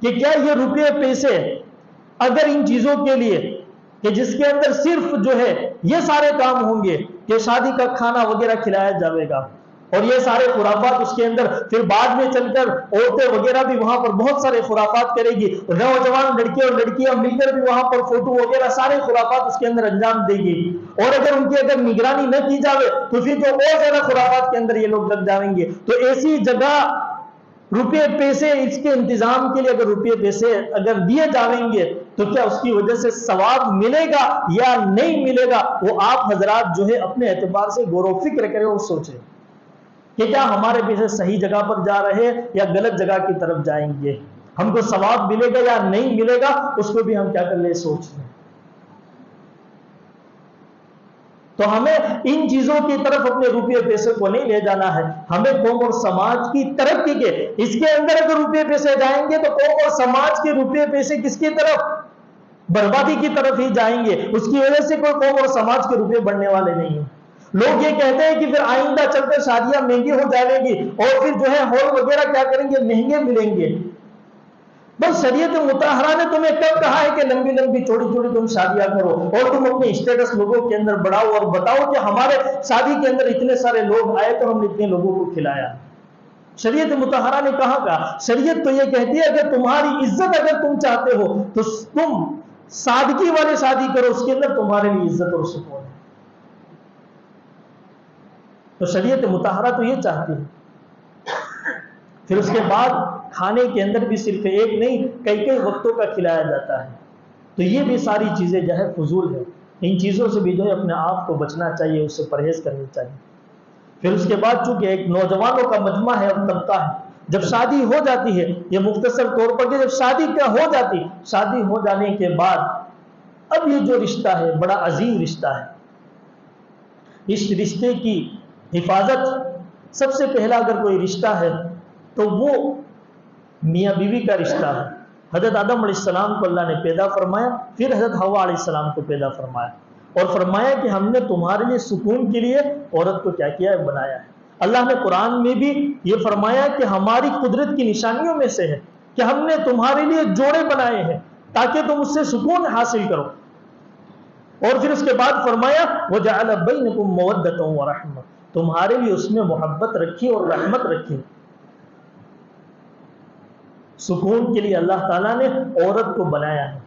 کہ کیا یہ روپے پیسے اگر ان چیزوں کے لیے کہ جس کے اندر صرف جو ہے یہ سارے کام ہوں گے کہ شادی کا کھانا وغیرہ کھلایا جائے گا اور یہ سارے خرافات اس کے اندر، پھر بعد میں چل کر عورتیں وغیرہ بھی وہاں پر بہت سارے خرافات کرے گی، نوجوان لڑکے اور لڑکیاں مل کر بھی وہاں پر فوٹو وغیرہ سارے خرافات اس کے اندر انجام دے گی، اور اگر ان کی اگر نگرانی نہ کی جاوے تو پھر جو اور زیادہ خرافات کے اندر یہ لوگ لگ جائیں گے۔ تو ایسی جگہ روپے پیسے اس کے انتظام کے لیے اگر روپے پیسے اگر دیے جائیں گے تو کیا اس کی وجہ سے ثواب ملے گا یا نہیں ملے گا، وہ آپ حضرات جو ہے اپنے اعتبار سے غور و فکر کریں اور سوچیں کہ کیا ہمارے پیسے صحیح جگہ پر جا رہے یا غلط جگہ کی طرف جائیں گے، ہم کو ثواب ملے گا یا نہیں ملے گا، اس کو بھی ہم کیا کر لیں، سوچ لیں۔ تو ہمیں ان چیزوں کی طرف اپنے روپے پیسے کو نہیں لے جانا ہے، ہمیں قوم اور سماج کی ترقی کے، اس کے اندر اگر روپے پیسے جائیں گے تو قوم اور سماج کے روپے پیسے کس کی طرف، بربادی کی طرف ہی جائیں گے، اس کی وجہ سے کوئی قوم اور سماج کے روپے بڑھنے والے نہیں ہیں۔ لوگ یہ کہتے ہیں کہ پھر آئندہ چل کر شادیاں مہنگی ہو جائیں گی اور پھر جو ہے ہال وغیرہ کیا کریں گے، مہنگے ملیں گے۔ بس شریعت مطہرہ نے تمہیں کب کہا ہے کہ لمبی لمبی چھوٹی چھوٹی تم شادیاں کرو اور تم اپنے اسٹیٹس لوگوں کے اندر بڑھاؤ اور بتاؤ کہ ہمارے شادی کے اندر اتنے سارے لوگ آئے تو ہم نے اتنے لوگوں کو کھلایا۔ شریعت مطہرہ نے کہا کا، شریعت تو یہ کہتی ہے کہ تمہاری عزت اگر تم چاہتے ہو تو تم سادگی والے شادی کرو، اس کے اندر تمہارے لیے عزت اور سکون ہے۔ تو شریعت مطہرہ تو یہ چاہتی ہے۔ پھر اس کے بعد کھانے کے اندر بھی صرف ایک نہیں کئی کئی وقتوں کا کھلایا جاتا ہے، تو یہ بھی ساری چیزیں جو ہے فضول ہے، ان چیزوں سے بھی جو ہے اپنے آپ کو بچنا چاہیے، اس سے پرہیز کرنی چاہیے۔ پھر اس کے بعد چونکہ ایک نوجوانوں کا مجمع ہے اور طبقہ ہے، جب شادی ہو جاتی ہے، یہ مختصر طور پر جب شادی کیا ہو جاتی، شادی ہو جانے کے بعد اب یہ جو رشتہ ہے بڑا عظیم رشتہ ہے، اس رشتے کی حفاظت، سب سے پہلا اگر کوئی رشتہ ہے تو وہ میاں بیوی کا رشتہ ہے۔ حضرت آدم علیہ السلام کو اللہ نے پیدا فرمایا، پھر حضرت حوا علیہ السلام کو پیدا فرمایا اور فرمایا کہ ہم نے تمہارے لیے سکون کے لیے عورت کو کیا کیا ہے، بنایا ہے۔ اللہ نے قرآن میں بھی یہ فرمایا کہ ہماری قدرت کی نشانیوں میں سے ہے کہ ہم نے تمہارے لیے جوڑے بنائے ہیں تاکہ تم اس سے سکون حاصل کرو، اور پھر اس کے بعد فرمایا وَجَعَلَ بَيْنَكُمْ مَوَدَّةً وَرَحْمَةً، تمہارے لیے اس میں محبت رکھی اور رحمت رکھی۔ سکون کے لیے اللہ تعالیٰ نے عورت کو بنایا ہے،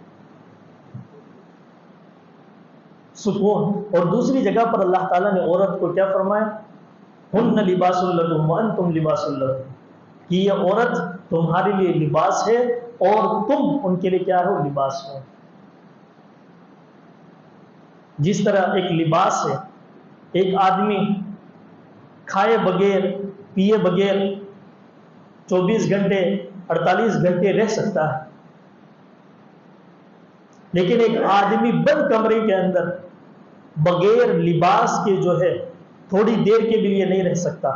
سکون۔ اور دوسری جگہ پر اللہ تعالیٰ نے عورت کو کیا فرمایا، ہن لباس لکم وانتم لباس لہن، کہ یہ عورت تمہارے لیے لباس ہے اور تم ان کے لیے کیا ہو، لباس ہو۔ جس طرح ایک لباس ہے، ایک آدمی کھائے بغیر پیے بغیر 24 گھنٹے 48 گھنٹے رہ سکتا ہے، لیکن ایک آدمی بند کمرے کے اندر بغیر لباس کے جو ہے تھوڑی دیر کے لیے نہیں رہ سکتا۔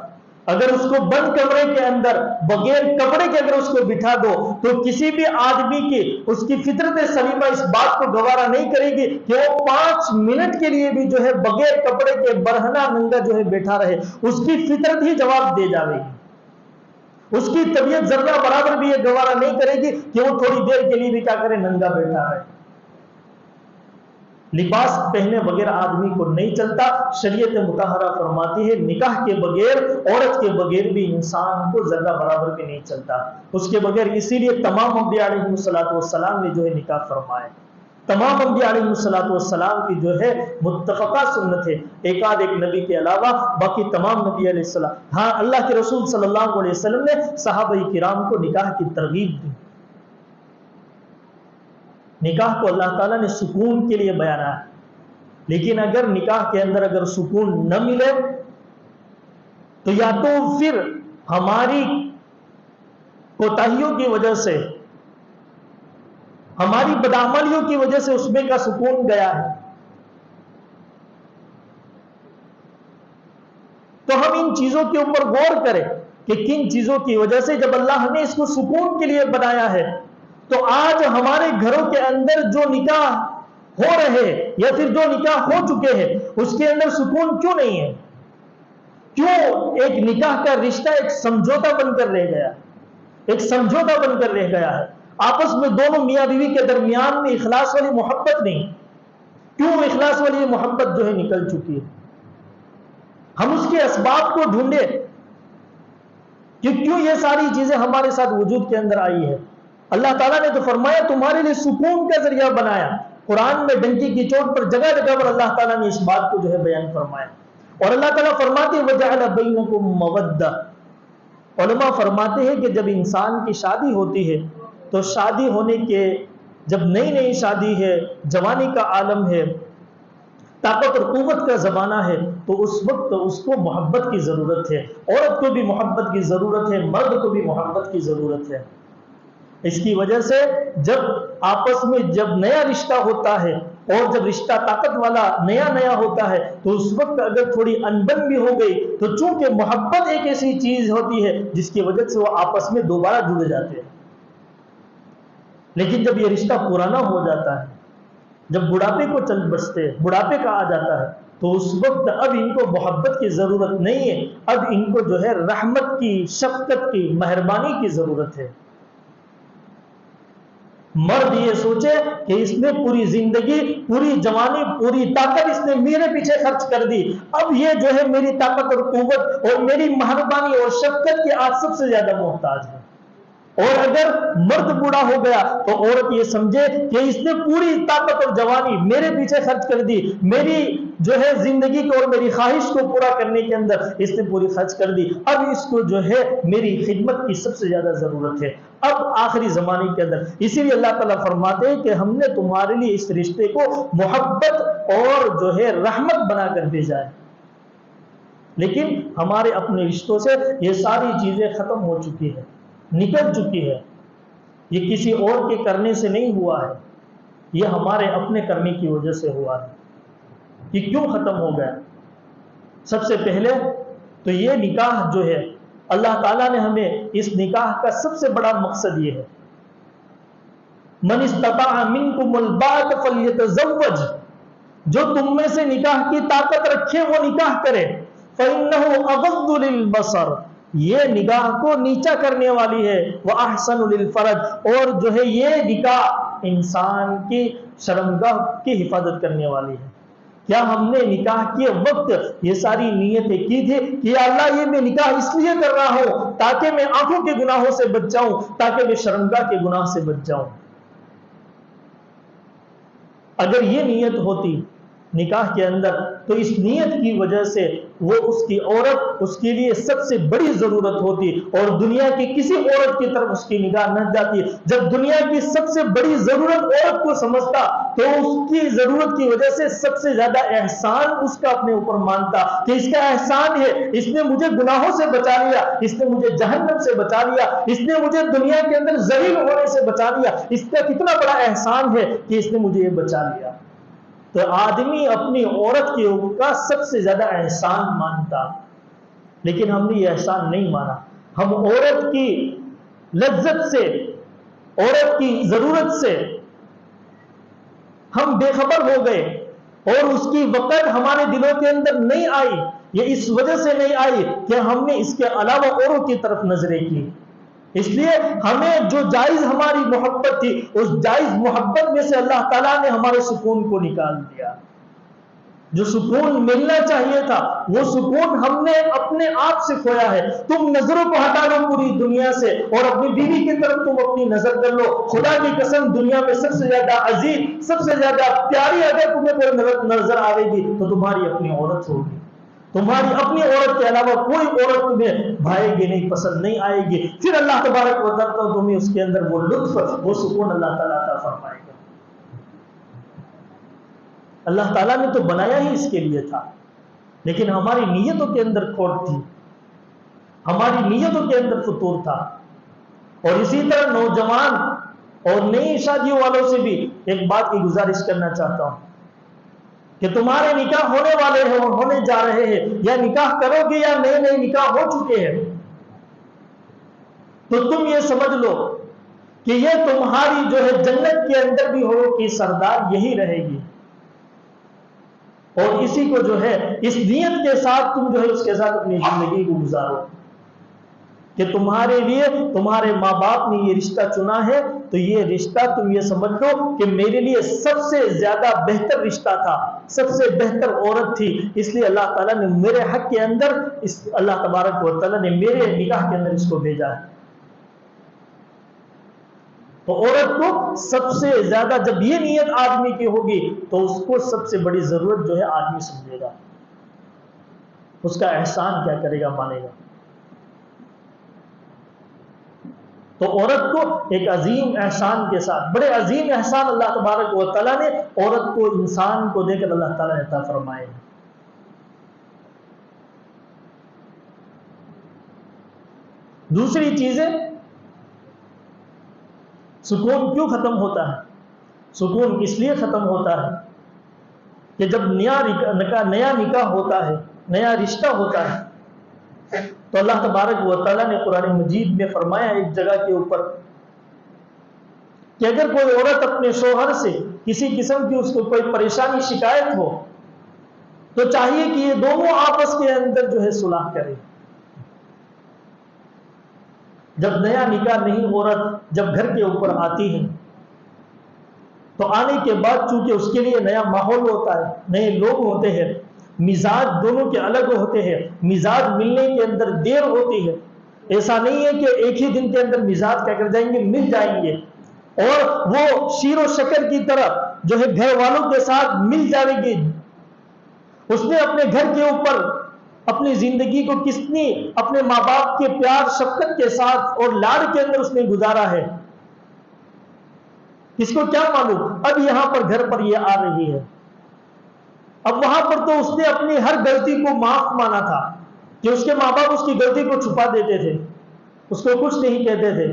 اگر اس کو بند کمرے کے اندر بغیر کپڑے کے اگر اس کو بٹھا دو تو کسی بھی آدمی کی اس کی فطرت سلیمہ اس بات کو گوارا نہیں کرے گی کہ وہ 5 منٹ کے لیے بھی جو ہے بغیر کپڑے کے برہنہ ننگا جو ہے بیٹھا رہے۔ اس کی فطرت ہی جواب دے جاوے گی، اس کی طبیعت ذرہ برابر بھی یہ گوارا نہیں کرے گی کہ وہ تھوڑی دیر کے لیے بھی کیا کرے، ننگا بیٹھا رہے۔ لباس پہنے بغیر آدمی کو نہیں چلتا۔ شریعت مطہرہ فرماتی ہے نکاح کے بغیر، عورت کے بغیر بھی انسان کو ذرہ برابر بھی نہیں چلتا اس کے بغیر۔ اسی لیے تمام انبیاء علیہ السلام نے جو ہے نکاح فرمائے، تمام انبیاء علیہ السلام کی جو ہے متفقہ سنت ہے، ایک نبی کے علاوہ باقی تمام نبی علیہ السلام۔ ہاں، اللہ کے رسول صلی اللہ علیہ وسلم نے صحابہ کرام کو نکاح کی ترغیب دی۔ نکاح کو اللہ تعالیٰ نے سکون کے لیے بیانا ہے، لیکن اگر نکاح کے اندر اگر سکون نہ ملے تو یا تو پھر ہماری کوتاہیوں کی وجہ سے، ہماری بدعملیوں کی وجہ سے اس میں کا سکون گیا ہے، تو ہم ان چیزوں کے اوپر غور کریں کہ کن چیزوں کی وجہ سے جب اللہ نے اس کو سکون کے لیے بنایا ہے تو آج ہمارے گھروں کے اندر جو نکاح ہو رہے یا پھر جو نکاح ہو چکے ہیں اس کے اندر سکون کیوں نہیں ہے؟ کیوں ایک نکاح کا رشتہ ایک سمجھوتا بن کر رہ گیا، ایک سمجھوتا بن کر رہ گیا ہے؟ آپس میں دونوں میاں بیوی کے درمیان میں اخلاص والی محبت نہیں، کیوں اخلاص والی محبت جو ہے نکل چکی ہے؟ ہم اس کے اسباب کو ڈھونڈے کہ کیوں یہ ساری چیزیں ہمارے ساتھ وجود کے اندر آئی ہے۔ اللہ تعالیٰ نے تو فرمایا تمہارے لیے سکون کا ذریعہ بنایا۔ قرآن میں ڈنکی کی چوٹ پر جگہ جگہ پر اللہ تعالیٰ نے اس بات کو جو ہے بیان فرمایا، اور اللہ تعالیٰ فرماتے ہیں وَجَعَلَ بَيْنَكُمْ مَوَدَّةً۔ علماء فرماتے ہیں کہ جب انسان کی شادی ہوتی ہے تو شادی ہونے کے جب نئی نئی شادی ہے، جوانی کا عالم ہے، طاقت اور قوت کا زمانہ ہے، تو اس وقت اس کو محبت کی ضرورت ہے، عورت کو بھی محبت کی ضرورت ہے، مرد کو بھی محبت کی ضرورت ہے۔ اس کی وجہ سے جب آپس میں جب نیا رشتہ ہوتا ہے اور جب رشتہ طاقت والا نیا ہوتا ہے تو اس وقت اگر تھوڑی انبن بھی ہو گئی تو چونکہ محبت ایک ایسی چیز ہوتی ہے جس کی وجہ سے وہ آپس میں دوبارہ جڑ جاتے ہیں، لیکن جب یہ رشتہ پرانا ہو جاتا ہے، جب بڑھاپے کو چل بستے، بڑھاپے کا آ جاتا ہے، تو اس وقت اب ان کو محبت کی ضرورت نہیں ہے، اب ان کو جو ہے رحمت کی، شفقت کی، مہربانی کی ضرورت ہے۔ مرد یہ سوچے کہ اس نے پوری زندگی، پوری جوانی، پوری طاقت اس نے میرے پیچھے خرچ کر دی، اب یہ جو ہے میری طاقت اور قوت اور میری مہربانی اور شفقت کی آج سب سے زیادہ محتاج ہے۔ اور اگر مرد بوڑھا ہو گیا تو عورت یہ سمجھے کہ اس نے پوری طاقت اور جوانی میرے پیچھے خرچ کر دی، میری جو ہے زندگی کو اور میری خواہش کو پورا کرنے کے اندر اس نے پوری خرچ کر دی، اب اس کو جو ہے میری خدمت کی سب سے زیادہ ضرورت ہے۔ اب آخری زمانے کے اندر اسی لیے اللہ تعالیٰ فرماتے ہیں کہ ہم نے تمہارے لیے اس رشتے کو محبت اور جو ہے رحمت بنا کر بھیجا ہے، لیکن ہمارے اپنے رشتوں سے یہ ساری چیزیں ختم ہو چکی ہے، نکل چکی ہے۔ یہ کسی اور کے کرنے سے نہیں ہوا ہے، یہ ہمارے اپنے کرنے کی وجہ سے ہوا ہے۔ یہ کیوں ختم ہو گیا؟ سب سے پہلے تو یہ نکاح جو ہے اللہ تعالیٰ نے ہمیں اس نکاح کا سب سے بڑا مقصد یہ ہے، من استطاع منکم الباءۃ فلیتزوج، جو تم میں سے نکاح کی طاقت رکھے وہ نکاح کرے، فإنہ اغض للبصر، یہ نگاہ کو نیچا کرنے والی ہے، وأحسن للفرج، اور جو ہے یہ نکاح انسان کی شرمگاہ کی حفاظت کرنے والی ہے۔ کیا ہم نے نکاح کے وقت یہ ساری نیتیں کی تھی کہ یا اللہ یہ میں نکاح اس لیے کر رہا ہوں تاکہ میں آنکھوں کے گناہوں سے بچ جاؤں، تاکہ میں شرمگاہ کے گناہ سے بچ جاؤں؟ اگر یہ نیت ہوتی نکاح کے اندر، تو اس نیت کی وجہ سے وہ اس کی عورت اس کے لیے سب سے بڑی ضرورت ہوتی، اور دنیا کی کسی عورت کی طرف اس کی نگاہ نہ جاتی۔ جب دنیا کی سب سے بڑی ضرورت عورت کو سمجھتا تو اس کی ضرورت کی وجہ سے سب سے زیادہ احسان اس کا اپنے اوپر مانتا کہ اس کا احسان ہے، اس نے مجھے گناہوں سے بچا لیا، اس نے مجھے جہنم سے بچا لیا، اس نے مجھے دنیا کے اندر ذلیل ہونے سے بچا لیا، اس کا کتنا بڑا احسان ہے کہ اس نے مجھے یہ بچا لیا۔ تو آدمی اپنی عورت کے اوپر سب سے زیادہ احسان مانتا، لیکن ہم نے یہ احسان نہیں مانا۔ ہم عورت کی لذت سے، عورت کی ضرورت سے ہم بے خبر ہو گئے، اور اس کی وقت ہمارے دلوں کے اندر نہیں آئی۔ یہ اس وجہ سے نہیں آئی کہ ہم نے اس کے علاوہ اوروں کی طرف نظریں کی۔ اس لیے ہمیں جو جائز ہماری محبت تھی، اس جائز محبت میں سے اللہ تعالیٰ نے ہمارے سکون کو نکال دیا۔ جو سکون ملنا چاہیے تھا وہ سکون ہم نے اپنے آپ سے کھویا ہے۔ تم نظروں کو ہٹا لو پوری دنیا سے اور اپنی بیوی کی طرف تم اپنی نظر کر لو، خدا کی قسم دنیا میں سب سے زیادہ عزیز، سب سے زیادہ پیاری اگر تمہیں کوئی نظر آئے گی تو تمہاری اپنی عورت ہوگی۔ تمہاری اپنی عورت کے علاوہ کوئی عورت تمہیں بھائے گی نہیں، پسند نہیں آئے گی۔ پھر اللہ تبارک و تعالیٰ تمہیں اس کے اندر وہ لطف، وہ سکون اللہ تعالیٰ عطا فرمائے گا۔ اللہ تعالیٰ نے تو بنایا ہی اس کے لیے تھا، لیکن ہماری نیتوں کے اندر کھوٹ تھی، ہماری نیتوں کے اندر فطور تھا۔ اور اسی طرح نوجوان اور نئی شادیوں والوں سے بھی ایک بات کی گزارش کرنا چاہتا ہوں کہ تمہارے نکاح ہونے والے ہیں اور ہونے جا رہے ہیں، یا نکاح کرو گے یا نئے نئے نکاح ہو چکے ہیں، تو تم یہ سمجھ لو کہ یہ تمہاری جو ہے جنت کے اندر بھی ہو کہ سردار یہی رہے گی، اور اسی کو جو ہے اس نیت کے ساتھ تم جو ہے اس کے ساتھ اپنی زندگی کو گزارو کہ تمہارے لیے تمہارے ماں باپ نے یہ رشتہ چنا ہے، تو یہ رشتہ تم یہ سمجھ لو کہ میرے لیے سب سے زیادہ بہتر رشتہ تھا، سب سے بہتر عورت تھی، اس لیے اللہ تعالیٰ نے میرے حق کے اندر اللہ تبارک و تعالیٰ نے میرے نکاح کے اندر اس کو بھیجا ہے۔ تو عورت کو سب سے زیادہ جب یہ نیت آدمی کی ہوگی تو اس کو سب سے بڑی ضرورت جو ہے آدمی سمجھے گا، اس کا احسان کیا کرے گا، مانے گا۔ تو عورت کو ایک عظیم احسان کے ساتھ، بڑے عظیم احسان اللہ تبارک و تعالیٰ نے عورت کو، انسان کو دے کر اللہ تعالیٰ نے عطا فرمائے۔ دوسری چیزیں، سکون کیوں ختم ہوتا ہے؟ سکون اس لیے ختم ہوتا ہے کہ جب نیا نکاح ہوتا ہے، نیا رشتہ ہوتا ہے، تو اللہ تبارک و تعالیٰ نے قرآن مجید میں فرمایا ایک جگہ کے اوپر کہ اگر کوئی عورت اپنے شوہر سے کسی قسم کی اس کو کوئی پریشانی شکایت ہو تو چاہیے کہ یہ دونوں آپس کے اندر جو ہے صلح کرے۔ جب نیا نکاح نہیں عورت جب گھر کے اوپر آتی ہے تو آنے کے بعد چونکہ اس کے لیے نیا ماحول ہوتا ہے، نئے لوگ ہوتے ہیں، مزاج دونوں کے الگ ہوتے ہیں، مزاج ملنے کے اندر دیر ہوتی ہے۔ ایسا نہیں ہے کہ ایک ہی دن کے اندر مزاج کیا کر جائیں گے، مل جائیں گے، اور وہ شیر و شکر کی طرح جو ہے گھر والوں کے ساتھ مل جائے گی۔ اس نے اپنے گھر کے اوپر اپنی زندگی کو کتنی اپنے ماں باپ کے پیار شفقت کے ساتھ اور لاڑ کے اندر اس نے گزارا ہے، اس کو کیا معلوم اب یہاں پر گھر پر یہ آ رہی ہے۔ اب وہاں پر تو اس نے اپنی ہر غلطی کو معاف مانا تھا کہ اس کے ماں باپ اس کی غلطی کو چھپا دیتے تھے، اس کو کچھ نہیں کہتے تھے،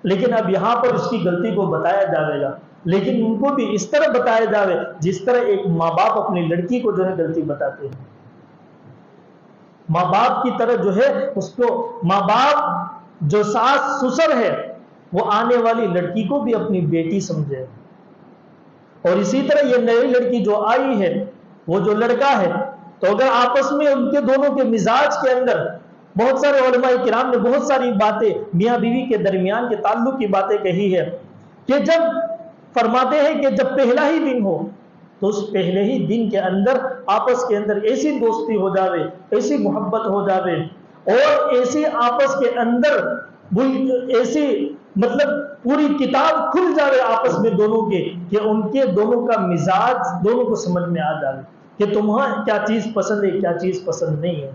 لیکن اب یہاں پر اس کی غلطی کو بتایا جائے گا، لیکن ان کو بھی اس طرح بتایا جائے جس طرح ایک ماں باپ اپنی لڑکی کو جو ہے غلطی بتاتے ہیں۔ ماں باپ کی طرح جو ہے اس کو، ماں باپ جو ساس سسر ہے وہ آنے والی لڑکی کو بھی اپنی بیٹی سمجھے، اور اسی طرح یہ نئی لڑکی جو آئی ہے، وہ جو لڑکا ہے، تو اگر آپس میں ان کے دونوں کے مزاج کے اندر، بہت سارے علماء کرام نے بہت ساری باتیں میاں بیوی کے درمیان کے تعلق کی باتیں کہی ہے کہ جب فرماتے ہیں کہ جب پہلا ہی دن ہو تو اس پہلے ہی دن کے اندر آپس کے اندر ایسی دوستی ہو جاوے، ایسی محبت ہو جاوے، اور ایسی آپس کے اندر ایسی مطلب پوری کتاب کھل جاوے آپس میں دونوں کے، کہ ان کے دونوں کا مزاج دونوں کو سمجھ میں آ جائے کہ تمہیں کیا چیز پسند ہے، کیا چیز پسند نہیں ہے،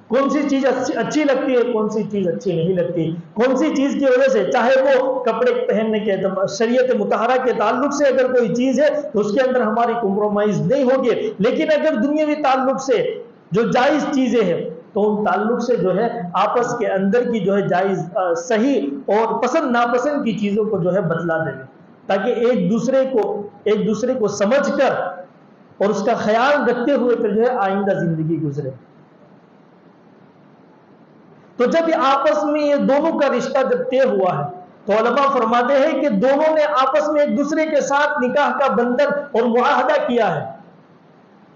کون سی چیز اچھی لگتی ہے، کون سی چیز اچھی نہیں لگتی، کون سی چیز کی وجہ سے، چاہے وہ کپڑے پہننے کے شریعت مطہرہ کے تعلق سے اگر کوئی چیز ہے تو اس کے اندر ہماری کمپرومائز نہیں ہوگی، لیکن اگر دنیاوی تعلق سے جو جائز چیزیں ہیں تو ان تعلق سے جو ہے آپس کے اندر کی جو ہے جائز صحیح اور پسند ناپسند کی چیزوں کو جو ہے بتلا دیں، تاکہ ایک دوسرے کو سمجھ کر اور اس کا خیال رکھتے ہوئے پھر جو ہے آئندہ زندگی گزرے۔ تو جب یہ آپس میں یہ دونوں کا رشتہ جب طے ہوا ہے تو علماء فرماتے ہیں کہ دونوں نے آپس میں ایک دوسرے کے ساتھ نکاح کا بندھن اور معاہدہ کیا ہے،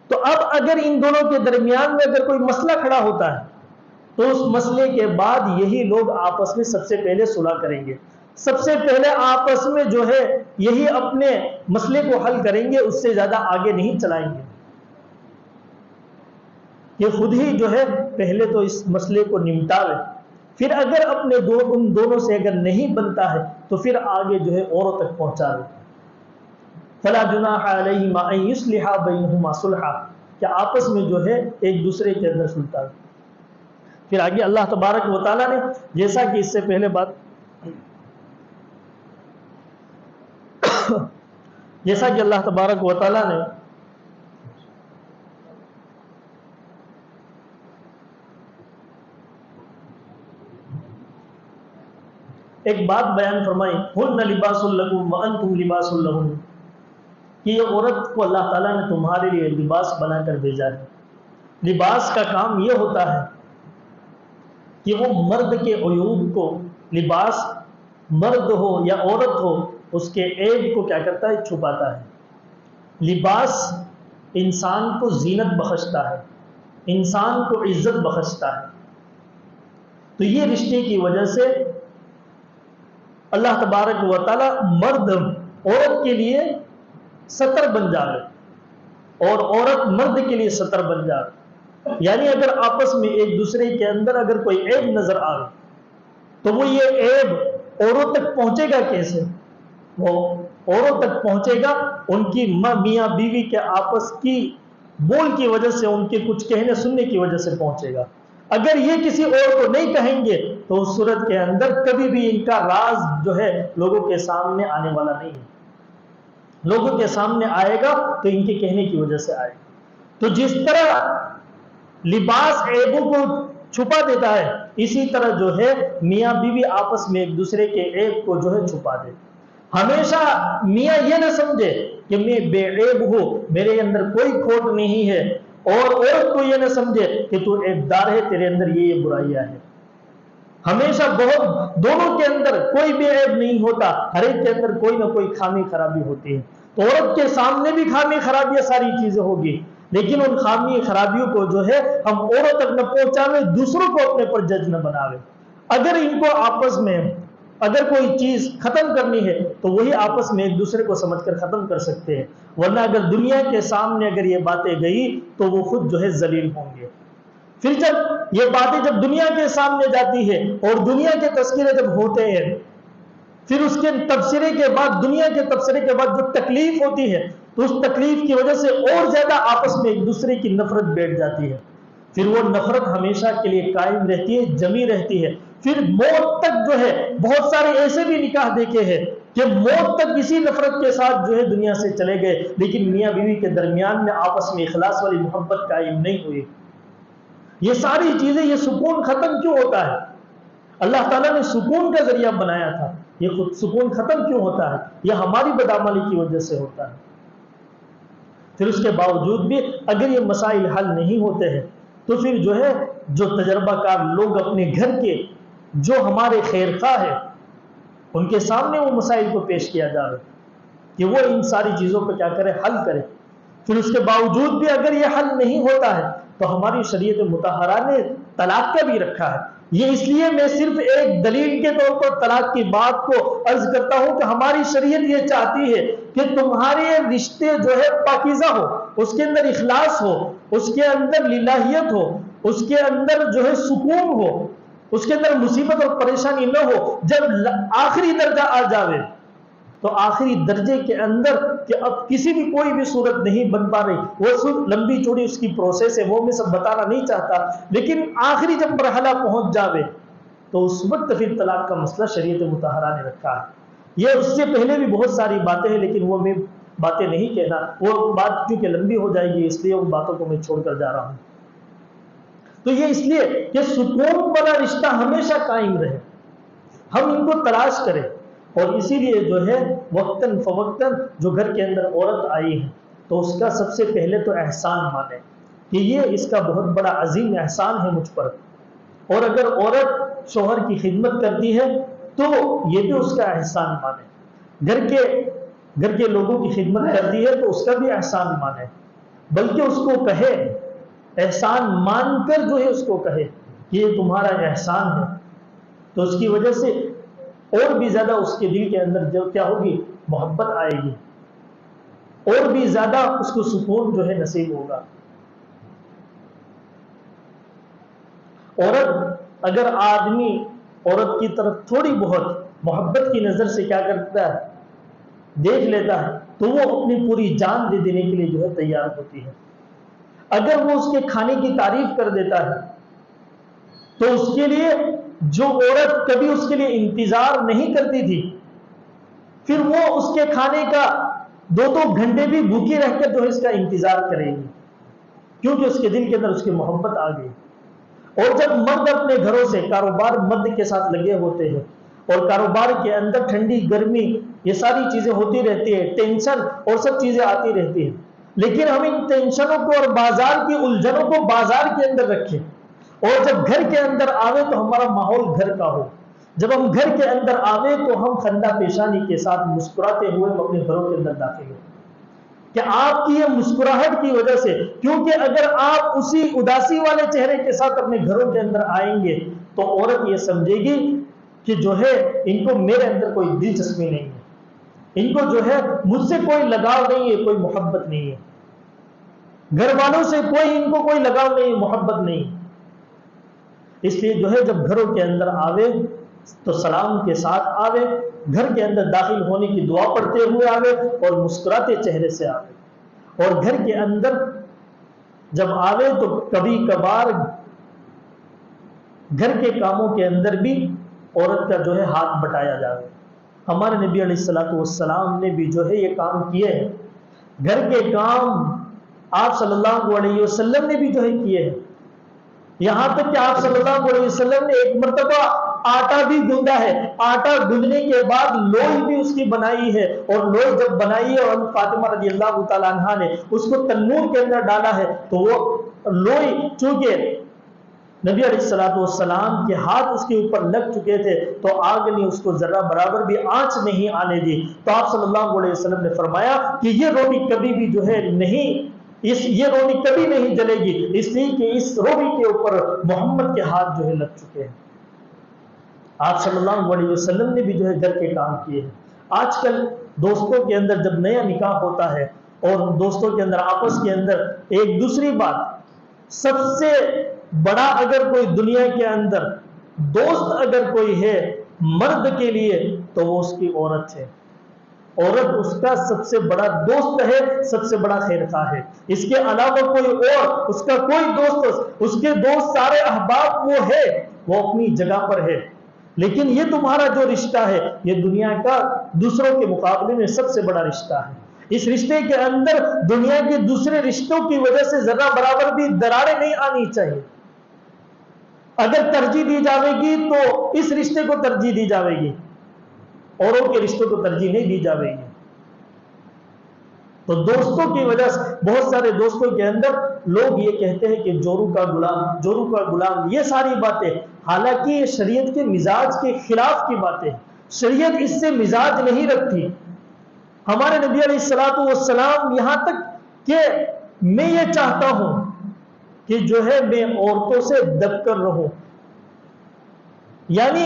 تو اب اگر ان دونوں کے درمیان میں اگر کوئی مسئلہ کھڑا ہوتا ہے تو اس مسئلے کے بعد یہی لوگ آپس میں سب سے پہلے صلح کریں گے، سب سے پہلے آپس میں جو ہے یہی اپنے مسئلے کو حل کریں گے، اس سے زیادہ آگے نہیں چلائیں گے۔ یہ خود ہی جو ہے پہلے تو اس مسئلے کو نمٹاوے، پھر اگر اپنے ان دونوں سے اگر نہیں بنتا ہے تو پھر آگے جو ہے اوروں تک پہنچاوے۔ فلا جناح علیہما ان یصلحا بینہما صلحا، کہ آپس میں جو ہے ایک دوسرے کے اندر سلطان۔ پھر آگے اللہ تبارک و تعالیٰ نے جیسا کہ اس سے پہلے جیسا کہ اللہ تبارک و تعالیٰ نے ایک بات بیان فرمائی، ہن لباس لکم وانتم لباس لہن، کہ یہ عورت کو اللہ تعالیٰ نے تمہارے لیے لباس بنا کر بھیجا ہے۔ لباس کا کام یہ ہوتا ہے کہ وہ مرد کے عیوب کو، لباس مرد ہو یا عورت ہو اس کے عیب کو کیا کرتا ہے، چھپاتا ہے۔ لباس انسان کو زینت بخشتا ہے، انسان کو عزت بخشتا ہے۔ تو یہ رشتے کی وجہ سے اللہ تبارک و تعالی مرد عورت کے لیے ستر بن جائے اور عورت مرد کے لیے ستر بن جائے، یعنی اگر آپس میں ایک دوسرے کے اندر اگر کوئی عیب نظر آئے تو وہ یہ عیب عورت تک پہنچے گا کیسے؟ وہ عورت تک پہنچے گا ان کی میاں بیوی کے آپس کی بول کی وجہ سے، ان کے کچھ کہنے سننے کی وجہ سے پہنچے گا۔ اگر یہ کسی اور کو نہیں کہیں گے تو اس صورت کے اندر کبھی بھی ان کا راز جو ہے لوگوں کے سامنے آنے والا نہیں ہے، لوگوں کے سامنے آئے گا تو ان کے کہنے کی وجہ سے آئے گا۔ تو جس طرح لباس عیبوں کو چھپا دیتا ہے، اسی طرح جو ہے میاں بیوی آپس میں ایک دوسرے کے عیب کو جو ہے چھپا دے۔ ہمیشہ میاں یہ نہ سمجھے کہ میں بے عیب ہوں، میرے اندر کوئی کھوٹ نہیں ہے، اور عورت کو یہ نہ سمجھے کہ تو عیب دار ہے، تیرے اندر یہ برائیاں ہیں۔ ہمیشہ دونوں کے اندر کوئی بھی عیب نہیں ہوتا، ہر ایک کے اندر کوئی نہ کوئی خامی خرابی ہوتی ہے۔ تو عورت کے سامنے بھی خامی خرابیاں ساری چیزیں ہوگی، لیکن ان خامی خرابیوں کو جو ہے ہم عورت تک نہ پہنچاوے، دوسروں کو اپنے پر جج نہ بناوے۔ اگر ان کو آپس میں اگر کوئی چیز ختم کرنی ہے تو وہی آپس میں ایک دوسرے کو سمجھ کر ختم کر سکتے ہیں، ورنہ اگر دنیا کے سامنے اگر یہ باتیں گئی تو وہ خود جو ہے ذلیل ہوں گے۔ پھر جب یہ باتیں جب دنیا کے سامنے جاتی ہے اور دنیا کے تذکرے جب ہوتے ہیں، پھر اس کے تبصرے کے بعد، دنیا کے تبصرے کے بعد جو تکلیف ہوتی ہے تو اس تکلیف کی وجہ سے اور زیادہ آپس میں ایک دوسرے کی نفرت بیٹھ جاتی ہے۔ پھر وہ نفرت ہمیشہ کے لیے قائم رہتی ہے، جمی رہتی ہے۔ پھر موت تک جو ہے، بہت سارے ایسے بھی نکاح دیکھے ہیں کہ موت تک اسی نفرت کے ساتھ جو ہے دنیا سے چلے گئے، لیکن میاں بیوی کے درمیان میں آپس میں اخلاص والی محبت قائم نہیں ہوئی۔ یہ ساری چیزیں، یہ سکون ختم کیوں ہوتا ہے؟ اللہ تعالیٰ نے سکون کا ذریعہ بنایا تھا، یہ خود سکون ختم کیوں ہوتا ہے؟ یہ ہماری بدعملی کی وجہ سے ہوتا ہے۔ پھر اس کے باوجود بھی اگر یہ مسائل حل نہیں ہوتے ہیں تو پھر جو ہے جو تجربہ کار لوگ اپنے گھر کے جو ہمارے خیر خواہ ہیں ان کے سامنے وہ مسائل کو پیش کیا جا رہا ہے کہ وہ ان ساری چیزوں کو کیا کرے، حل کرے۔ پھر اس کے باوجود بھی اگر یہ حل نہیں ہوتا ہے تو ہماری شریعت مطہرہ نے طلاق کا بھی رکھا ہے۔ یہ اس لیے میں صرف ایک دلیل کے طور پر طلاق کی بات کو عرض کرتا ہوں کہ ہماری شریعت یہ چاہتی ہے کہ تمہارے رشتے جو ہے پاکیزہ ہو، اس کے اندر اخلاص ہو، اس کے اندر للہیت ہو، اس کے اندر جو ہے سکون ہو۔ اس کے اندر مصیبت اور پریشانی نہ ہو. جب آخری درجہ آ جاوے تو آخری درجے کے اندر کہ اب کسی بھی کوئی بھی صورت نہیں بن پا رہی, وہ صرف لمبی چوڑی اس کی پروسیس ہے, وہ میں سب بتانا نہیں چاہتا, لیکن آخری جب مرحلہ پہنچ جاوے تو اس وقت پھر طلاق کا مسئلہ شریعت مطہرہ نے رکھا ہے. یہ اس سے پہلے بھی بہت ساری باتیں ہیں, لیکن وہ میں باتیں نہیں کہنا, وہ بات کیونکہ لمبی ہو جائے گی, اس لیے ان باتوں کو میں چھوڑ کر جا رہا ہوں. تو یہ اس لیے کہ سکون والا رشتہ ہمیشہ قائم رہے, ہم ان کو تلاش کریں. اور اسی لیے جو ہے وقتاً فوقتاً جو گھر کے اندر عورت آئی ہے تو اس کا سب سے پہلے تو احسان مانے کہ یہ اس کا بہت بڑا عظیم احسان ہے مجھ پر. اور اگر عورت شوہر کی خدمت کرتی ہے تو یہ بھی اس کا احسان مانے. گھر کے لوگوں کی خدمت کرتی ہے تو اس کا بھی احسان مانے, بلکہ اس کو کہے, احسان مان کر جو ہے اس کو کہے کہ یہ تمہارا احسان ہے. تو اس کی وجہ سے اور بھی زیادہ اس کے دل کے اندر جو کیا ہوگی, محبت آئے گی, اور بھی زیادہ اس کو سکون جو ہے نصیب ہوگا. عورت اگر آدمی عورت کی طرف تھوڑی بہت محبت کی نظر سے کیا کرتا ہے, دیکھ لیتا ہے, تو وہ اپنی پوری جان دے دینے کے لیے جو ہے تیار ہوتی ہے. اگر وہ اس کے کھانے کی تعریف کر دیتا ہے تو اس کے لیے جو عورت کبھی اس کے لیے انتظار نہیں کرتی تھی, پھر وہ اس کے کھانے کا 2 گھنٹے بھی بھوکی رہ کر جو ہے اس کا انتظار کرے گی, کیونکہ اس کے دل کے اندر اس کی محبت آ گئی. اور جب مرد اپنے گھروں سے کاروبار مرد کے ساتھ لگے ہوتے ہیں, اور کاروبار کے اندر ٹھنڈی گرمی یہ ساری چیزیں ہوتی رہتی ہے, ٹینشن اور سب چیزیں آتی رہتی ہیں, لیکن ہم ان ٹینشنوں کو اور بازار کی الجھنوں کو بازار کے اندر رکھیں, اور جب گھر کے اندر آوے تو ہمارا ماحول گھر کا ہو. جب ہم گھر کے اندر آوے تو ہم خندہ پیشانی کے ساتھ مسکراتے ہوئے اپنے گھروں کے اندر داخل ہوں. کہ آپ کی یہ مسکراہٹ کی وجہ سے, کیونکہ اگر آپ اسی اداسی والے چہرے کے ساتھ اپنے گھروں کے اندر آئیں گے تو عورت یہ سمجھے گی کہ جو ہے ان کو میرے اندر کوئی دلچسپی نہیں ہے, ان کو جو ہے مجھ سے کوئی لگاؤ نہیں ہے, کوئی محبت نہیں ہے, گھر والوں سے ان کو کوئی لگاؤ نہیں, محبت نہیں. اس لیے جو ہے جب گھروں کے اندر آوے تو سلام کے ساتھ آوے, گھر کے اندر داخل ہونے کی دعا پڑھتے ہوئے آوے اور مسکراتے چہرے سے آوے. اور گھر کے اندر جب آوے تو کبھی کبھار گھر کے کاموں کے اندر بھی عورت کا جو ہے ہاتھ بٹایا جائے. ہمارے نبی علیہ الصلوۃ والسلام نے بھی جو ہے یہ کام کیے ہیں, گھر کے کام آپ صلی اللہ علیہ وسلم نے بھی جو ہے کیے ہیں. یہاں تک کہ آپ صلی اللہ علیہ وسلم نے ایک مرتبہ آٹا بھی گوندا ہے, آٹا گوندنے کے بعد لوئی بھی اس کی بنائی ہے, اور لوئی جب بنائی ہے اور فاطمہ رضی اللہ تعالیٰ عنہا نے اس کو تنور کے اندر ڈالا ہے, تو وہ لوئی چونکہ نبی علیہ الصلوۃ والسلام کے ہاتھ اس کے اوپر لگ چکے تھے تو آگ نے اس کو ذرہ برابر بھی آنچ نہیں آنے دی. تو آپ صلی اللہ علیہ وسلم نے فرمایا کہ یہ روٹی کبھی بھی جو ہے یہ روٹی کبھی نہیں جلے گی, اس لیے کہ اس روٹی کے اوپر محمد کے ہاتھ جو ہے لگ چکے ہیں. آپ صلی اللہ علیہ وسلم نے بھی جو ہے گھر کے کام کیے ہیں. آج کل دوستوں کے اندر جب نیا نکاح ہوتا ہے اور دوستوں کے اندر آپس کے اندر ایک دوسری بات, سب سے بڑا اگر کوئی دنیا کے اندر دوست اگر کوئی ہے مرد کے لیے تو وہ اس کی عورت ہے. عورت اس کا سب سے بڑا دوست ہے, سب سے بڑا خیر خواہ ہے. اس کے علاوہ کوئی اور اس کا کوئی دوست, اس کے دوست سارے احباب وہ ہے, وہ اپنی جگہ پر ہے, لیکن یہ تمہارا جو رشتہ ہے یہ دنیا کا دوسروں کے مقابلے میں سب سے بڑا رشتہ ہے. اس رشتے کے اندر دنیا کے دوسرے رشتوں کی وجہ سے ذرہ برابر بھی دراریں نہیں آنی چاہیے. اگر ترجیح دی جاوے گی تو اس رشتے کو ترجیح دی جاوے گی, اوروں کے رشتوں کو ترجیح نہیں دی جاوے گی. تو دوستوں کی وجہ سے بہت سارے دوستوں کے اندر لوگ یہ کہتے ہیں کہ جورو کا غلام, یہ ساری باتیں حالانکہ یہ شریعت کے مزاج کے خلاف کی باتیں, شریعت اس سے مزاج نہیں رکھتی. ہمارے نبی علیہ الصلوۃ والسلام یہاں تک کہ میں یہ چاہتا ہوں کہ جو ہے میں عورتوں سے دب کر رہوں, یعنی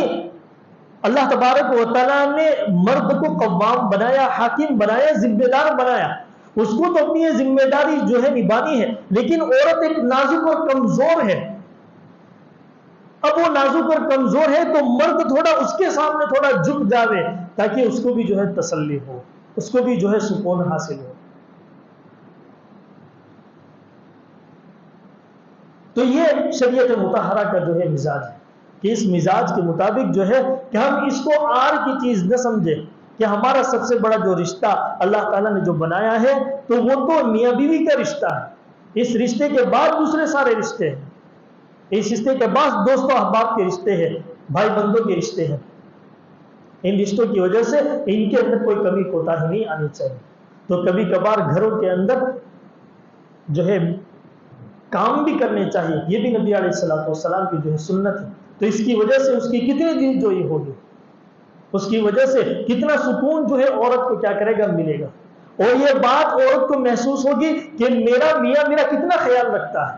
اللہ تبارک و تعالیٰ نے مرد کو قوام بنایا, حاکم بنایا, ذمہ دار بنایا, اس کو تو اپنی یہ ذمہ داری جو ہے نبھانی ہے, لیکن عورت ایک نازک اور کمزور ہے. اب وہ نازک اور کمزور ہے تو مرد تھوڑا اس کے سامنے تھوڑا جھک جاوے تاکہ اس کو بھی جو ہے تسلی ہو، اس کو بھی جو ہے سکون حاصل ہو۔ تو یہ شریعت مطہرہ کا جو ہے مزاج ہے کہ اس مزاج کے مطابق جو ہے کہ ہم اس کو آر کی چیز نہ سمجھے کہ ہمارا سب سے بڑا جو رشتہ اللہ تعالیٰ نے جو بنایا ہے تو وہ تو میاں بیوی کا رشتہ ہے، اس رشتے کے بعد دوسرے سارے رشتے ہیں، اس رشتے کے بعد دوست و احباب کے رشتے ہیں، بھائی بندوں کے رشتے ہیں۔ ان رشتوں کی وجہ سے ان کے اندر کوئی کمی کوتاہی نہیں آنی چاہیے۔ تو کبھی کبھار گھروں کے اندر جو ہے کام بھی کرنے چاہیے، یہ بھی نبی علیہ السلام کی جو ہے سنت ہے۔ تو اس کی وجہ سے اس کی کتنی دل جوئی ہوگی، اس کی وجہ سے کتنا سکون جو ہے عورت کو کیا کرے گا، ملے گا، اور یہ بات عورت کو محسوس ہوگی کہ میرا میاں میرا کتنا خیال رکھتا ہے،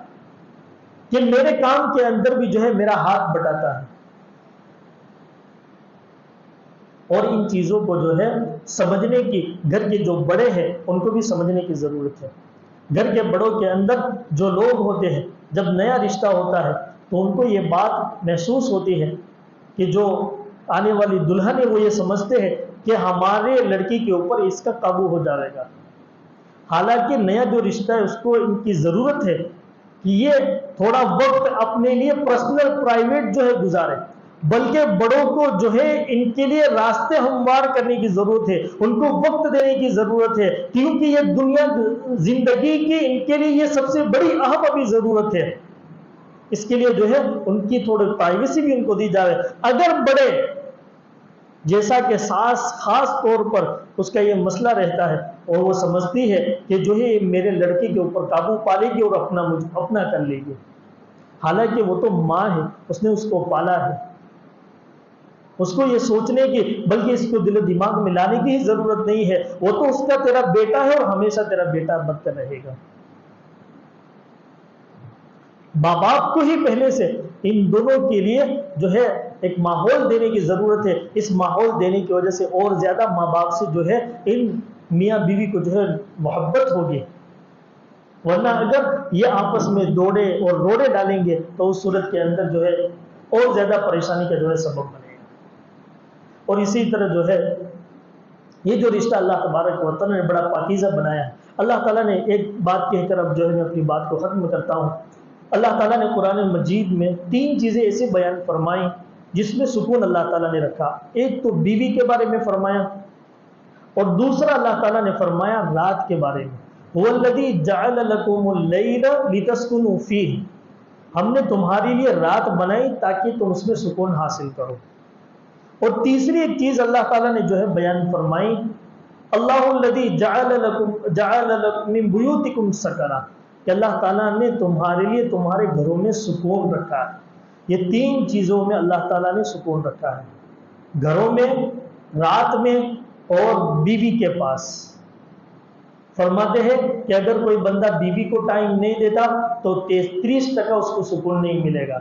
کہ میرے کام کے اندر بھی جو ہے میرا ہاتھ بٹاتا ہے۔ اور ان چیزوں کو جو ہے سمجھنے کی گھر کے جو بڑے ہیں ان کو بھی سمجھنے کی ضرورت ہے۔ گھر کے بڑوں کے اندر جو لوگ ہوتے ہیں جب نیا رشتہ ہوتا ہے تو ان کو یہ بات محسوس ہوتی ہے کہ جو آنے والی دلہن ہے وہ یہ سمجھتے ہیں کہ ہمارے لڑکی کے اوپر اس کا قابو ہو جائے گا، حالانکہ نیا جو رشتہ ہے اس کو ان کی ضرورت ہے کہ یہ تھوڑا وقت اپنے لیے پرسنل پرائیویٹ جو ہے گزارے، بلکہ بڑوں کو جو ہے ان کے لیے راستے ہموار کرنے کی ضرورت ہے، ان کو وقت دینے کی ضرورت ہے، کیونکہ یہ دنیا زندگی کی ان کے لیے یہ سب سے بڑی اہم ابھی ضرورت ہے۔ اس کے لیے جو ہے ان کی تھوڑی پرائیویسی بھی ان کو دی جائے۔ اگر بڑے جیسا کہ ساس خاص طور پر اس کا یہ مسئلہ رہتا ہے اور وہ سمجھتی ہے کہ جو ہے میرے لڑکے کے اوپر قابو پا لے گی اور اپنا کر لے گی، حالانکہ وہ تو ماں ہے، اس نے اس کو پالا ہے، اس کو یہ سوچنے کی بلکہ اس کو دل و دماغ میں لانے کی ہی ضرورت نہیں ہے، وہ تو اس کا تیرا بیٹا ہے اور ہمیشہ تیرا بیٹا بن کر رہے گا۔ ماں باپ کو ہی پہلے سے ان دونوں کے لیے جو ہے ایک ماحول دینے کی ضرورت ہے۔ اس ماحول دینے کی وجہ سے اور زیادہ ماں باپ سے جو ہے ان میاں بیوی کو جو ہے محبت ہوگی، ورنہ اگر یہ آپس میں دوڑے اور روڑے ڈالیں گے تو اس صورت کے اندر جو ہے اور زیادہ پریشانی کا جو ہے سبب بنے گا۔ اور اسی طرح جو ہے یہ جو رشتہ اللہ تبارک و تعالیٰ نے بڑا پاکیزہ بنایا ہے، اللہ تعالیٰ نے ایک بات کہہ کر اب جو ہے میں اپنی بات کو ختم کرتا ہوں۔ اللہ تعالیٰ نے قرآن مجید میں 3 چیزیں ایسے بیان فرمائیں جس میں سکون اللہ تعالیٰ نے رکھا۔ ایک تو بیوی کے بارے میں فرمایا، اور دوسرا اللہ تعالیٰ نے فرمایا رات کے بارے میں، هُوَ الَّذِي جَعَلَ لَكُمُ اللَّيْلَ لِتَسْكُنُوا فِيهِ، ہم نے تمہارے لیے رات بنائی تاکہ تم اس میں سکون حاصل کرو۔ اور تیسری ایک چیز اللہ تعالیٰ نے جو ہے بیان فرمائی، اللہ الذی جعل لکم من بیوتکم سکنا، کہ اللہ تعالیٰ نے تمہارے لیے تمہارے گھروں میں سکون رکھا ہے۔ یہ 3 چیزوں میں اللہ تعالیٰ نے سکون رکھا ہے، گھروں میں، رات میں اور بیوی کے پاس۔ فرماتے ہیں کہ اگر کوئی بندہ بیوی کو ٹائم نہیں دیتا تو 33% اس کو سکون نہیں ملے گا،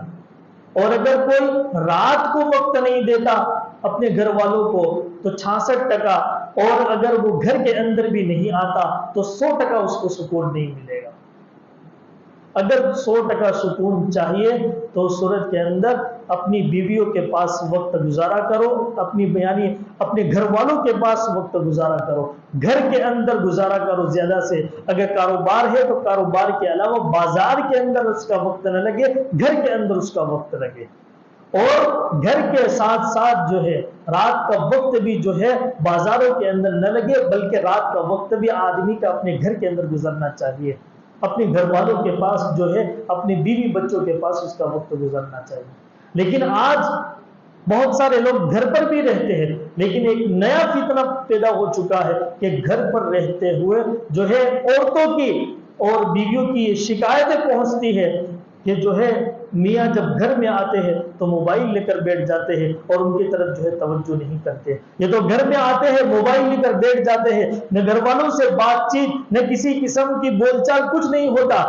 اور اگر کوئی رات کو وقت نہیں دیتا اپنے گھر والوں کو تو 66%، اور اگر وہ گھر کے اندر بھی نہیں آتا تو 100% اس کو سکون نہیں ملے گا۔ اگر 100% سکون چاہیے تو صورت کے اندر اپنی بیویوں کے پاس وقت گزارا کرو، یعنی اپنے گھر والوں کے پاس وقت گزارا کرو، گھر کے اندر گزارا کرو زیادہ سے۔ اگر کاروبار ہے تو کاروبار کے علاوہ بازار کے اندر اس کا وقت نہ لگے، گھر کے اندر اس کا وقت لگے۔ اور گھر کے ساتھ ساتھ جو ہے رات کا وقت بھی جو ہے بازاروں کے اندر نہ لگے، بلکہ رات کا وقت بھی آدمی کا اپنے گھر کے اندر گزرنا چاہیے، اپنے گھر والوں کے پاس جو ہے اپنے بیوی بچوں کے پاس اس کا وقت گزرنا چاہیے۔ لیکن آج بہت سارے لوگ گھر پر بھی رہتے ہیں، لیکن ایک نیا فتنہ پیدا ہو چکا ہے کہ گھر پر رہتے ہوئے جو ہے عورتوں کی اور بیویوں کی شکایتیں پہنچتی ہے کہ جو ہے میاں جب گھر میں آتے ہیں تو موبائل لے کر بیٹھ جاتے ہیں اور ان کی طرف جو ہے توجہ نہیں کرتے۔ یہ تو گھر میں آتے ہیں موبائل لے کر بیٹھ جاتے ہیں، نہ گھر والوں سے بات چیت، نہ کسی قسم کی بول چال، کچھ نہیں ہوتا۔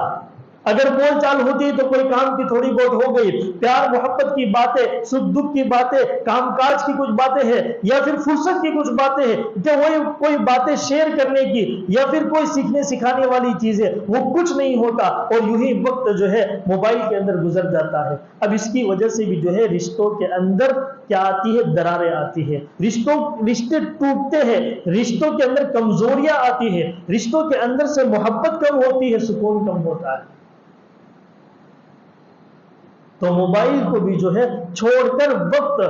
اگر بول چال ہوتی تو کوئی کام کی تھوڑی بہت ہو گئی، پیار محبت کی باتیں، سکھ دکھ کی باتیں، کام کاج کی کچھ باتیں ہیں، یا پھر فرصت کی کچھ باتیں ہیں، کہ وہ کوئی باتیں شیئر کرنے کی یا پھر کوئی سیکھنے سکھانے والی چیزیں، وہ کچھ نہیں ہوتا، اور یوں ہی وقت جو ہے موبائل کے اندر گزر جاتا ہے۔ اب اس کی وجہ سے بھی جو ہے رشتوں کے اندر کیا آتی ہے؟ دراریں آتی ہے، رشتے ٹوٹتے ہیں، رشتوں کے اندر کمزوریاں آتی ہیں، رشتوں کے اندر سے محبت کم ہوتی ہے، سکون کم ہوتا ہے۔ تو موبائل کو بھی جو ہے چھوڑ کر وقت،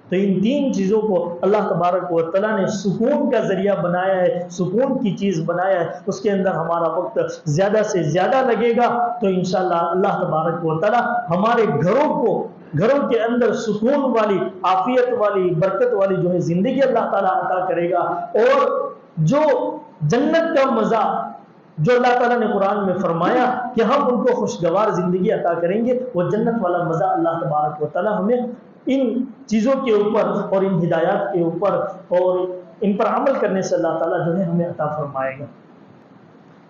تو ان تین چیزوں کو اللہ تبارک و تعالیٰ نے سکون کا ذریعہ بنایا ہے، سکون کی چیز بنایا ہے، اس کے اندر ہمارا وقت زیادہ سے زیادہ لگے گا تو انشاءاللہ اللہ تبارک و تعالیٰ ہمارے گھروں کے اندر سکون والی، عافیت والی، برکت والی جو ہے زندگی اللہ تعالیٰ عطا کرے گا، اور جو جنت کا مزہ جو اللہ تعالیٰ نے قرآن میں فرمایا کہ ہم ان کو خوشگوار زندگی عطا کریں گے، وہ جنت والا مزہ اللہ تبارک و تعالیٰ ہمیں ان چیزوں کے اوپر اور ان ہدایات کے اوپر اور ان پر عمل کرنے سے اللہ تعالیٰ جو ہے ہمیں عطا فرمائے گا۔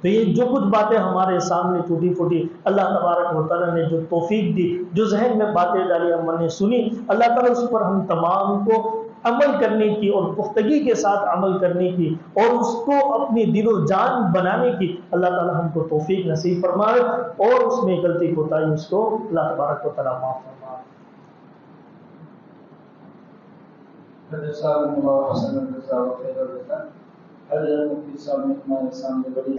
تو یہ جو کچھ باتیں ہمارے سامنے ٹوٹی پھوٹی اللہ تبارک و تعالیٰ نے جو توفیق دی، جو ذہن میں باتیں ڈالی، ہم نے سنی، اللہ تعالیٰ اس پر ہم تمام کو عمل کرنے کی اور پختگی کے ساتھ عمل کرنے کی اور اس کو اپنی دل و جان بنانے کی اللہ تعالیٰ ہم کو توفیق نصیب فرمائے، اور اس میں غلطی کوتاہی اس کو اللہ تبارک و تعالیٰ معاف فرمائے۔ جزاکم اللہ حسنا، جزاک خیر الجزاء۔ حضرت مفتی صاحب نے ہمارے سامنے بڑی